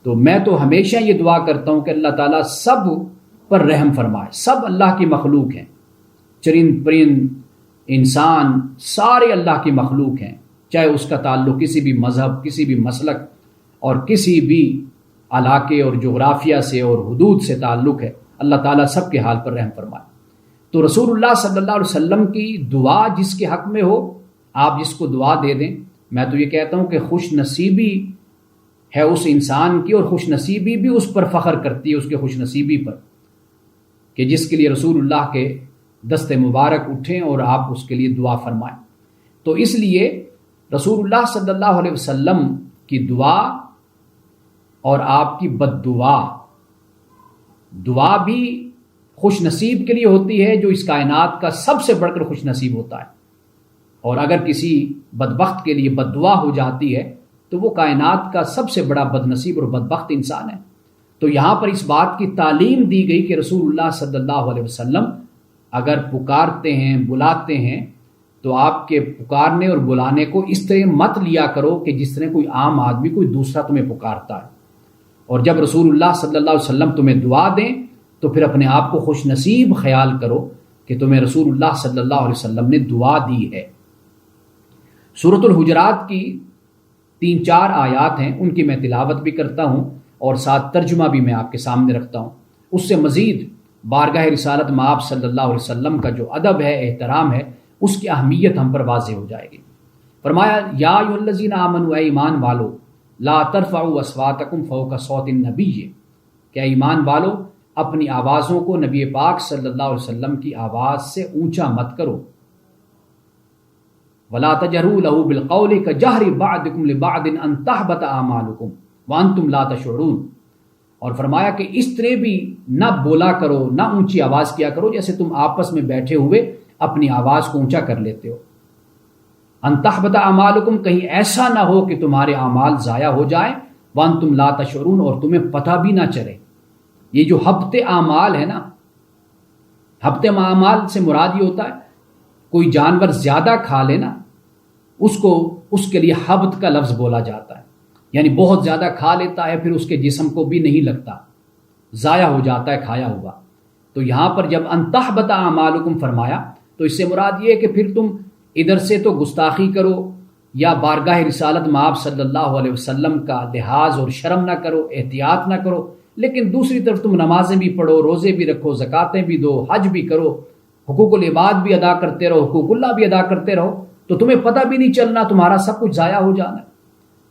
Speaker 1: تو میں تو ہمیشہ یہ دعا کرتا ہوں کہ اللہ تعالیٰ سب پر رحم فرمائے، سب اللہ کی مخلوق ہیں، چرند پرند انسان سارے اللہ کی مخلوق ہیں، چاہے اس کا تعلق کسی بھی مذہب، کسی بھی مسلک اور کسی بھی علاقے اور جغرافیہ سے اور حدود سے تعلق ہے، اللہ تعالیٰ سب کے حال پر رحم فرمائے۔ تو رسول اللہ صلی اللہ علیہ وسلم کی دعا جس کے حق میں ہو، آپ جس کو دعا دے دیں، میں تو یہ کہتا ہوں کہ خوش نصیبی ہے اس انسان کی، اور خوش نصیبی بھی اس پر فخر کرتی ہے، اس کے خوش نصیبی پر، کہ جس کے لیے رسول اللہ کے دست مبارک اٹھیں اور آپ اس کے لیے دعا فرمائیں۔ تو اس لیے رسول اللہ صلی اللہ علیہ وسلم کی دعا اور آپ کی بد دعا بھی خوش نصیب کے لیے ہوتی ہے جو اس کائنات کا سب سے بڑھ کر خوش نصیب ہوتا ہے، اور اگر کسی بدبخت کے لیے بد دعا ہو جاتی ہے تو وہ کائنات کا سب سے بڑا بد نصیب اور بدبخت انسان ہے۔ تو یہاں پر اس بات کی تعلیم دی گئی کہ رسول اللہ صلی اللہ علیہ وسلم اگر پکارتے ہیں بلاتے ہیں تو آپ کے پکارنے اور بلانے کو اس طرح مت لیا کرو کہ جس طرح کوئی عام آدمی کوئی دوسرا تمہیں پکارتا ہے، اور جب رسول اللہ صلی اللہ علیہ وسلم تمہیں دعا دیں تو پھر اپنے آپ کو خوش نصیب خیال کرو کہ تمہیں رسول اللہ صلی اللہ علیہ وسلم نے دعا دی ہے۔ سورۃ الحجرات کی 3-4 آیات ہیں، ان کی میں تلاوت بھی کرتا ہوں اور ساتھ ترجمہ بھی میں آپ کے سامنے رکھتا ہوں۔ اس سے مزید بارگاہ رسالت مآب صلی اللہ علیہ وسلم کا جو ادب ہے، احترام ہے، اس کی اہمیت ہم پر واضح ہو جائے گی۔ فرمایا یا ایھا الذین آمنوا، اے ایمان والو، لا ترفعوا اصواتکم فوق صوت النبی، کہ ایمان والو اپنی آوازوں کو نبی پاک صلی اللہ علیہ وسلم کی آواز سے اونچا مت کرو۔ ولا تجهروا له بالقول كجهر بعضكم لبعض ان تحبط اعمالكم وانتم لا تشعرون، اور فرمایا کہ اس طرح بھی نہ بولا کرو، نہ اونچی آواز کیا کرو جیسے تم آپس میں بیٹھے ہوئے اپنی آواز کو اونچا کر لیتے ہو۔ ان تحبط اعمالکم، کہیں ایسا نہ ہو کہ تمہارے اعمال ضائع ہو جائیں، وانتم لا تشعرون، اور تمہیں پتہ بھی نہ چلے۔ یہ جو حبط اعمال ہے نا، حبط اعمال سے مراد یہ ہوتا ہے کوئی جانور زیادہ کھا لے نا، اس کے لیے حبط کا لفظ بولا جاتا ہے، یعنی بہت زیادہ کھا لیتا ہے پھر اس کے جسم کو بھی نہیں لگتا، ضائع ہو جاتا ہے کھایا ہوا۔ تو یہاں پر جب ان تحبط اعمالکم فرمایا تو اس سے مراد یہ ہے کہ پھر تم ادھر سے تو گستاخی کرو یا بارگاہ رسالت مآب صلی اللہ علیہ وسلم کا لحاظ اور شرم نہ کرو، احتیاط نہ کرو، لیکن دوسری طرف تم نمازیں بھی پڑھو، روزے بھی رکھو، زکاتیں بھی دو، حج بھی کرو، حقوق العباد بھی ادا کرتے رہو، حقوق اللہ بھی ادا کرتے رہو، تو تمہیں پتہ بھی نہیں چلنا، تمہارا سب کچھ ضائع ہو جانا ہے۔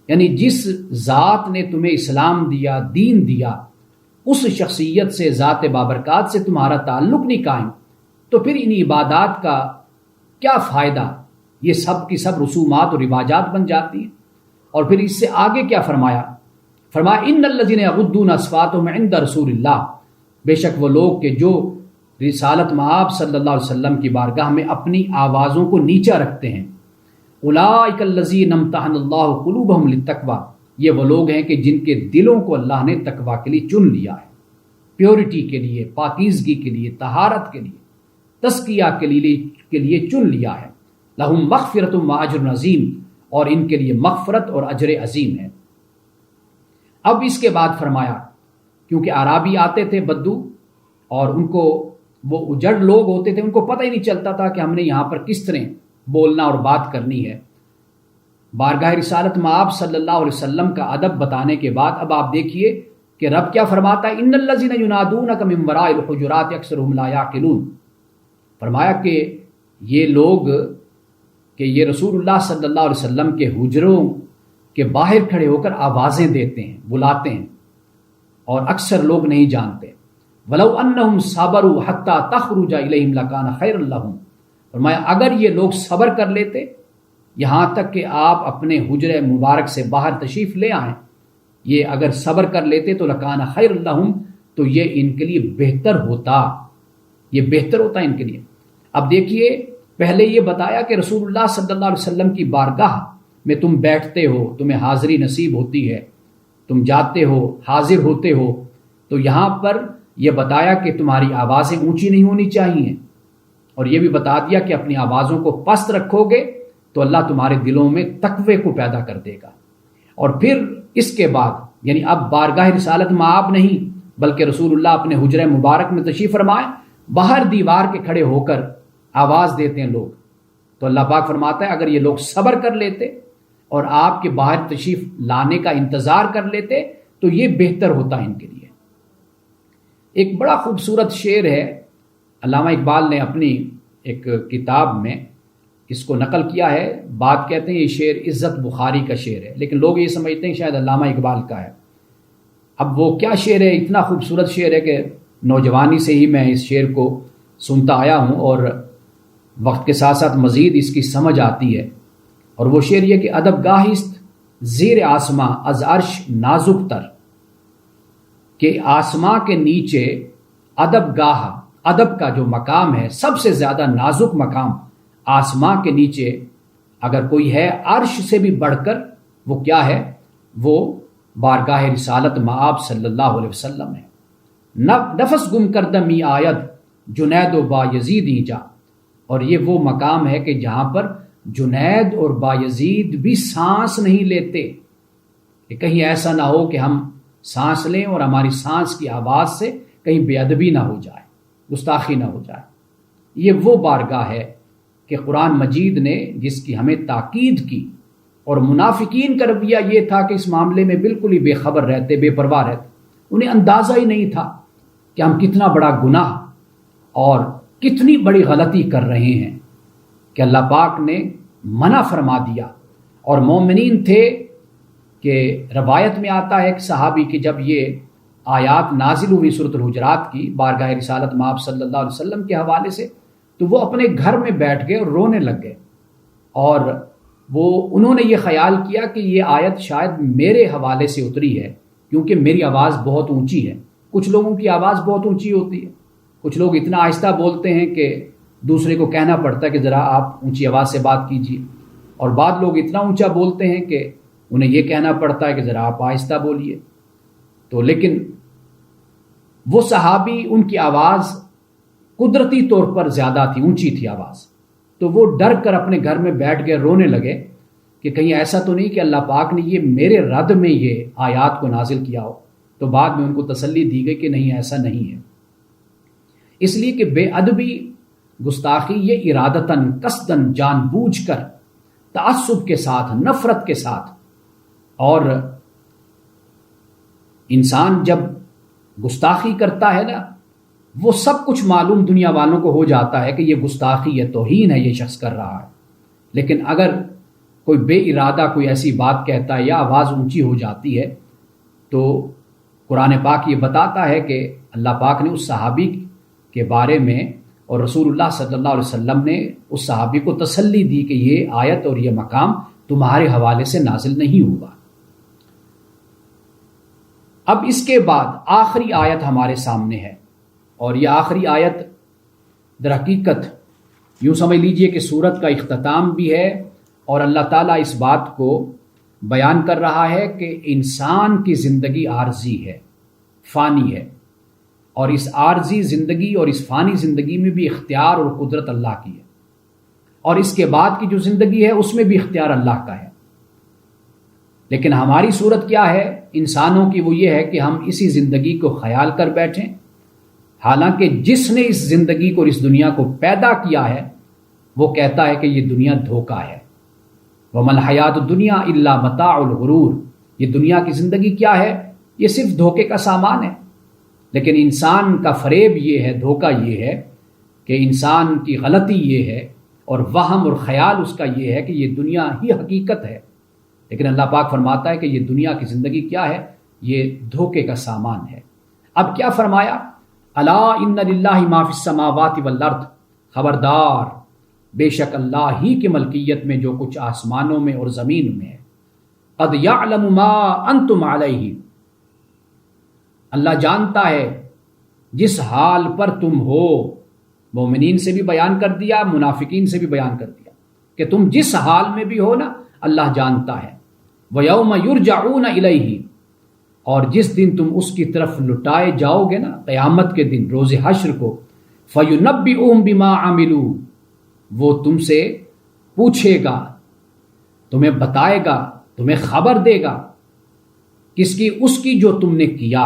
Speaker 1: یعنی جس ذات نے تمہیں اسلام دیا، دین دیا، اس شخصیت سے، ذات بابرکات سے تمہارا تعلق نہیں قائم، تو پھر ان عبادات کا کیا فائدہ؟ یہ سب کی سب رسومات اور رواجات بن جاتی ہیں۔ اور پھر اس سے آگے کیا فرمایا ان الذین یغضون اصواتهم عند رسول اللہ، بے شک وہ لوگ کہ جو رسالت مآب صلی اللہ علیہ وسلم کی بارگاہ میں اپنی آوازوں کو نیچا رکھتے ہیں، اولئک الذین امتحن اللہ قلوبہم للتقوی، یہ وہ لوگ ہیں کہ جن کے دلوں کو اللہ نے تقوی کے لیے چن لیا ہے، پیورٹی کے لیے، پاکیزگی کے لیے، طہارت کے لیے، تزکیہ کے لیے چن لیا ہے۔ لہم مغفرۃ و اجر عظیم، اور ان کے لیے مغفرت اور اجر عظیم ہے۔ اب اس کے بعد فرمایا کیونکہ اعرابی آتے تھے بدو، اور ان کو وہ اجڑ لوگ ہوتے تھے، ان کو پتہ ہی نہیں چلتا تھا کہ ہم نے یہاں پر کس طرح بولنا اور بات کرنی ہے۔ بارگاہ رسالت مآب صلی اللہ علیہ وسلم کا ادب بتانے کے بعد اب آپ دیکھیے کہ رب کیا فرماتا ہے ان الذین ینادونک من وراء الحجرات اکثرهم لا یعقلون، فرمایا کہ یہ لوگ کہ یہ رسول اللہ صلی اللہ علیہ وسلم کے حجروں کے باہر کھڑے ہو کر آوازیں دیتے ہیں، بلاتے ہیں، اور اکثر لوگ نہیں جانتے۔ وَلَوْ أَنَّهُمْ صَبَرُوا حَتَّى تَخْرُجَ إِلَيْهِمْ لَكَانَ خَيْرًا لَهُمْ، فرمایا اگر یہ لوگ صبر کر لیتے یہاں تک کہ آپ اپنے حجرہ مبارک سے باہر تشریف لے آئیں، یہ اگر صبر کر لیتے تو لَكَانَ خَيْرًا لَهُمْ، تو یہ ان کے لیے بہتر ہوتا، یہ بہتر ہوتا ان کے لیے۔ اب دیکھیے پہلے یہ بتایا کہ رسول اللہ صلی اللہ علیہ وسلم کی بارگاہ میں تم بیٹھتے ہو، تمہیں حاضری نصیب ہوتی ہے، تم جاتے ہو، حاضر ہوتے ہو، تو یہاں پر یہ بتایا کہ تمہاری آوازیں اونچی نہیں ہونی چاہیے، اور یہ بھی بتا دیا کہ اپنی آوازوں کو پست رکھو گے تو اللہ تمہارے دلوں میں تقوی کو پیدا کر دے گا۔ اور پھر اس کے بعد یعنی اب بارگاہ رسالت مآب نہیں بلکہ رسول اللہ اپنے حجرہ مبارک میں تشریف فرمائے، باہر دیوار کے کھڑے ہو کر آواز دیتے ہیں لوگ، تو اللہ پاک فرماتا ہے اگر یہ لوگ صبر کر لیتے اور آپ کے باہر تشریف لانے کا انتظار کر لیتے تو یہ بہتر ہوتا ان کے لیے۔ ایک بڑا خوبصورت شعر ہے، علامہ اقبال نے اپنی ایک کتاب میں اس کو نقل کیا ہے، بات کہتے ہیں یہ شعر عزت بخاری کا شعر ہے، لیکن لوگ یہ سمجھتے ہیں شاید علامہ اقبال کا ہے۔ اب وہ کیا شعر ہے، اتنا خوبصورت شعر ہے کہ نوجوانی سے ہی میں اس شعر کو سنتا آیا ہوں، اور وقت کے ساتھ ساتھ مزید اس کی سمجھ آتی ہے اور وہ شعر یہ کہ ادب گاہست زیر آسماں از عرش نازک تر، کہ آسماں کے نیچے ادب گاہ، ادب کا جو مقام ہے سب سے زیادہ نازک مقام آسماں کے نیچے اگر کوئی ہے عرش سے بھی بڑھ کر، وہ کیا ہے؟ وہ بارگاہ رسالت مآب صلی اللہ علیہ وسلم ہے۔ نفس گم کردہ می آید جنید و بایزید جا، اور یہ وہ مقام ہے کہ جہاں پر جنید اور بایزید بھی سانس نہیں لیتے، کہ کہیں ایسا نہ ہو کہ ہم سانس لیں اور ہماری سانس کی آواز سے کہیں بے ادبی نہ ہو جائے، گستاخی نہ ہو جائے۔ یہ وہ بارگاہ ہے کہ قرآن مجید نے جس کی ہمیں تاکید کی، اور منافقین کا رویہ یہ تھا کہ اس معاملے میں بالکل ہی بے خبر رہتے، بے پرواہ رہتے، انہیں اندازہ ہی نہیں تھا کہ ہم کتنا بڑا گناہ اور کتنی بڑی غلطی کر رہے ہیں کہ اللہ پاک نے منع فرما دیا۔ اور مومنین تھے کہ روایت میں آتا ہے کہ صحابی کہ جب یہ آیات نازل ہوئی سورۃ الحجرات کی بارگاہ رسالت مآب صلی اللہ علیہ وسلم کے حوالے سے، تو وہ اپنے گھر میں بیٹھ گئے اور رونے لگ گئے، اور انہوں نے یہ خیال کیا کہ یہ آیت شاید میرے حوالے سے اتری ہے، کیونکہ میری آواز بہت اونچی ہے۔ کچھ لوگوں کی آواز بہت اونچی ہوتی ہے، کچھ لوگ اتنا آہستہ بولتے ہیں کہ دوسرے کو کہنا پڑتا ہے کہ ذرا آپ اونچی آواز سے بات کیجیے، اور بعض لوگ اتنا اونچا بولتے ہیں کہ انہیں یہ کہنا پڑتا ہے کہ ذرا آپ آہستہ بولیے۔ تو لیکن وہ صحابی، ان کی آواز قدرتی طور پر زیادہ تھی، اونچی تھی آواز، تو وہ ڈر کر اپنے گھر میں بیٹھ گئے، رونے لگے کہ کہیں ایسا تو نہیں کہ اللہ پاک نے یہ میرے رد میں یہ آیات کو نازل کیا ہو۔ تو بعد میں ان کو تسلی دی گئی کہ نہیں، ایسا نہیں ہے، اس لیے کہ بے ادبی، گستاخی یہ ارادتاً، قصداً، جان بوجھ کر، تعصب کے ساتھ، نفرت کے ساتھ، اور انسان جب گستاخی کرتا ہے نا، وہ سب کچھ معلوم دنیا والوں کو ہو جاتا ہے کہ یہ گستاخی، یہ توہین ہے، یہ شخص کر رہا ہے۔ لیکن اگر کوئی بے ارادہ کوئی ایسی بات کہتا ہے یا آواز اونچی ہو جاتی ہے، تو قرآن پاک یہ بتاتا ہے کہ اللہ پاک نے اس صحابی کے بارے میں، اور رسول اللہ صلی اللہ علیہ وسلم نے اس صحابی کو تسلی دی کہ یہ آیت اور یہ مقام تمہارے حوالے سے نازل نہیں ہوگا۔ اب اس کے بعد آخری آیت ہمارے سامنے ہے، اور یہ آخری آیت در حقیقت یوں سمجھ لیجئے کہ سورت کا اختتام بھی ہے، اور اللہ تعالیٰ اس بات کو بیان کر رہا ہے کہ انسان کی زندگی عارضی ہے، فانی ہے، اور اس عارضی زندگی اور اس فانی زندگی میں بھی اختیار اور قدرت اللہ کی ہے، اور اس کے بعد کی جو زندگی ہے اس میں بھی اختیار اللہ کا ہے۔ لیکن ہماری صورت کیا ہے انسانوں کی؟ وہ یہ ہے کہ ہم اسی زندگی کو خیال کر بیٹھیں، حالانکہ جس نے اس زندگی کو اور اس دنیا کو پیدا کیا ہے وہ کہتا ہے کہ یہ دنیا دھوکہ ہے۔ وَمَا الْحَيَاةُ الدُّنْيَا إِلَّا مَتَاعُ الْغُرُورِ، یہ دنیا کی زندگی کیا ہے؟ یہ صرف دھوکے کا سامان ہے۔ لیکن انسان کا فریب یہ ہے، دھوکہ یہ ہے کہ انسان کی غلطی یہ ہے اور وہم اور خیال اس کا یہ ہے کہ یہ دنیا ہی حقیقت ہے، لیکن اللہ پاک فرماتا ہے کہ یہ دنیا کی زندگی کیا ہے؟ یہ دھوکے کا سامان ہے۔ اب کیا فرمایا؟ الا ان للہ ما فی السماوات والارض، خبردار بے شک اللہ ہی کی ملکیت میں جو کچھ آسمانوں میں اور زمین میں ہے۔ قد یعلم ما انتم علیہ، اللہ جانتا ہے جس حال پر تم ہو۔ مومنین سے بھی بیان کر دیا، منافقین سے بھی بیان کر دیا کہ تم جس حال میں بھی ہو نا، اللہ جانتا ہے۔ وَيَوْمَ يُرْجَعُونَ إِلَيْهِ، اور جس دن تم اس کی طرف لٹائے جاؤ گے نا، قیامت کے دن، روز حشر کو، فَيُنَبِّئُهُم بِمَا عَمِلُوا، وہ تم سے پوچھے گا، تمہیں بتائے گا، تمہیں خبر دے گا، کس کی؟ اس کی جو تم نے کیا۔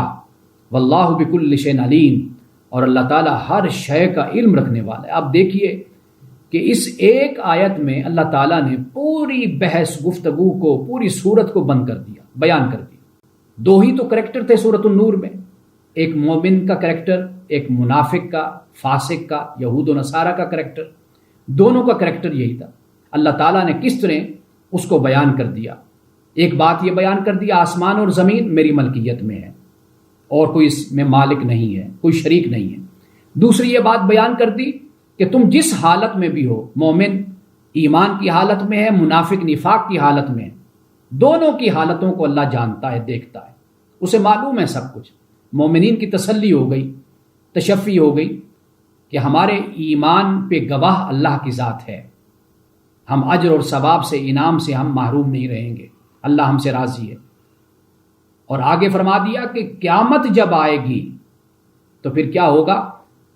Speaker 1: وَاللَّهُ بِكُلِّ شَيْءٍ عَلِيمٌ، اور اللہ تعالیٰ ہر شے کا علم رکھنے والا ہے۔ اب دیکھیے کہ اس ایک آیت میں اللہ تعالیٰ نے پوری بحث گفتگو کو، پوری صورت کو بند کر دیا، بیان کر دیا۔ دو ہی تو کریکٹر تھے سورۃ النور میں، ایک مومن کا کریکٹر، ایک منافق کا، فاسق کا، یہود و نصارہ کا کریکٹر، دونوں کا کریکٹر یہی تھا۔ اللہ تعالیٰ نے کس طرح اس کو بیان کر دیا۔ ایک بات یہ بیان کر دیا، آسمان اور زمین میری ملکیت میں ہے اور کوئی اس میں مالک نہیں ہے، کوئی شریک نہیں ہے۔ دوسری یہ بات بیان کر دی کہ تم جس حالت میں بھی ہو، مومن ایمان کی حالت میں ہے، منافق نفاق کی حالت میں ہے، دونوں کی حالتوں کو اللہ جانتا ہے، دیکھتا ہے، اسے معلوم ہے سب کچھ۔ مومنین کی تسلی ہو گئی، تشفی ہو گئی کہ ہمارے ایمان پہ گواہ اللہ کی ذات ہے، ہم اجر اور ثواب سے، انعام سے ہم محروم نہیں رہیں گے، اللہ ہم سے راضی ہے۔ اور آگے فرما دیا کہ قیامت جب آئے گی تو پھر کیا ہوگا؟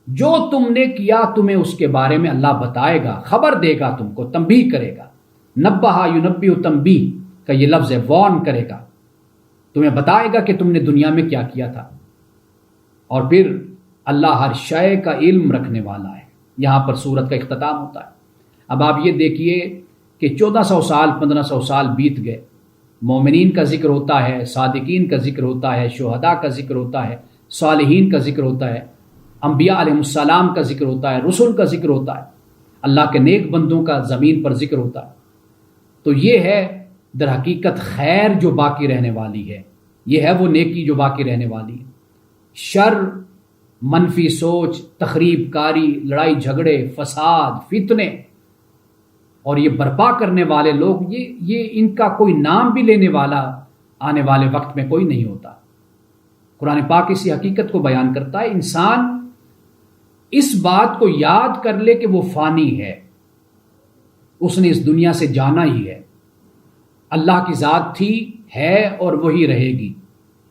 Speaker 1: جو تم نے کیا تمہیں اس کے بارے میں اللہ بتائے گا، خبر دے گا، تم کو تنبیہ کرے گا۔ نبہ ینبئ تنبیہ کا یہ لفظ ہے، وارن کرے گا، تمہیں بتائے گا کہ تم نے دنیا میں کیا کیا تھا۔ اور پھر اللہ ہر شے کا علم رکھنے والا ہے۔ یہاں پر سورت کا اختتام ہوتا ہے۔ اب آپ یہ دیکھیے کہ 1400 سال 1500 سال بیت گئے، مومنین کا ذکر ہوتا ہے، صادقین کا ذکر ہوتا ہے، شہداء کا ذکر ہوتا ہے، صالحین کا ذکر ہوتا ہے، انبیاء علیہ السلام کا ذکر ہوتا ہے، رسول کا ذکر ہوتا ہے، اللہ کے نیک بندوں کا زمین پر ذکر ہوتا ہے۔ تو یہ ہے در حقیقت خیر جو باقی رہنے والی ہے، یہ ہے وہ نیکی جو باقی رہنے والی ہے۔ شر، منفی سوچ، تخریب کاری، لڑائی جھگڑے، فساد، فتنے اور یہ برپا کرنے والے لوگ، یہ ان کا کوئی نام بھی لینے والا آنے والے وقت میں کوئی نہیں ہوتا۔ قرآن پاک اسی حقیقت کو بیان کرتا ہے، انسان اس بات کو یاد کر لے کہ وہ فانی ہے، اس نے اس دنیا سے جانا ہی ہے، اللہ کی ذات تھی، ہے اور وہی رہے گی۔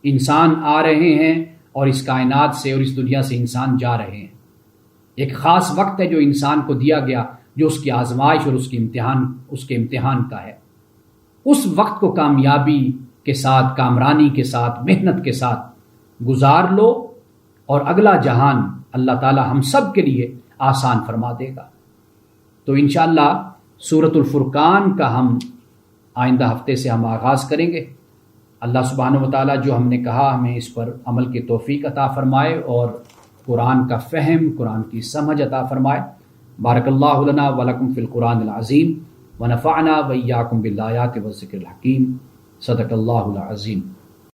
Speaker 1: انسان آ رہے ہیں اور اس کائنات سے اور اس دنیا سے انسان جا رہے ہیں۔ ایک خاص وقت ہے جو انسان کو دیا گیا، جو اس کی آزمائش اور اس کے امتحان کا ہے۔ اس وقت کو کامیابی کے ساتھ، کامرانی کے ساتھ، محنت کے ساتھ گزار لو اور اگلا جہان اللہ تعالی ہم سب کے لیے آسان فرما دے گا۔ تو انشاءاللہ سورۃ الفرقان کا ہم آئندہ ہفتے سے ہم آغاز کریں گے۔ اللہ سبحانہ و تعالیٰ جو ہم نے کہا ہمیں اس پر عمل کی توفیق عطا فرمائے اور قرآن کا فہم، قرآن کی سمجھ عطا فرمائے۔ بارک اللہ لنا ولکم فی القرآن العظیم ونفعنا وإیاکم بالآیات والذکر الحکیم۔ صدق اللہ العظیم۔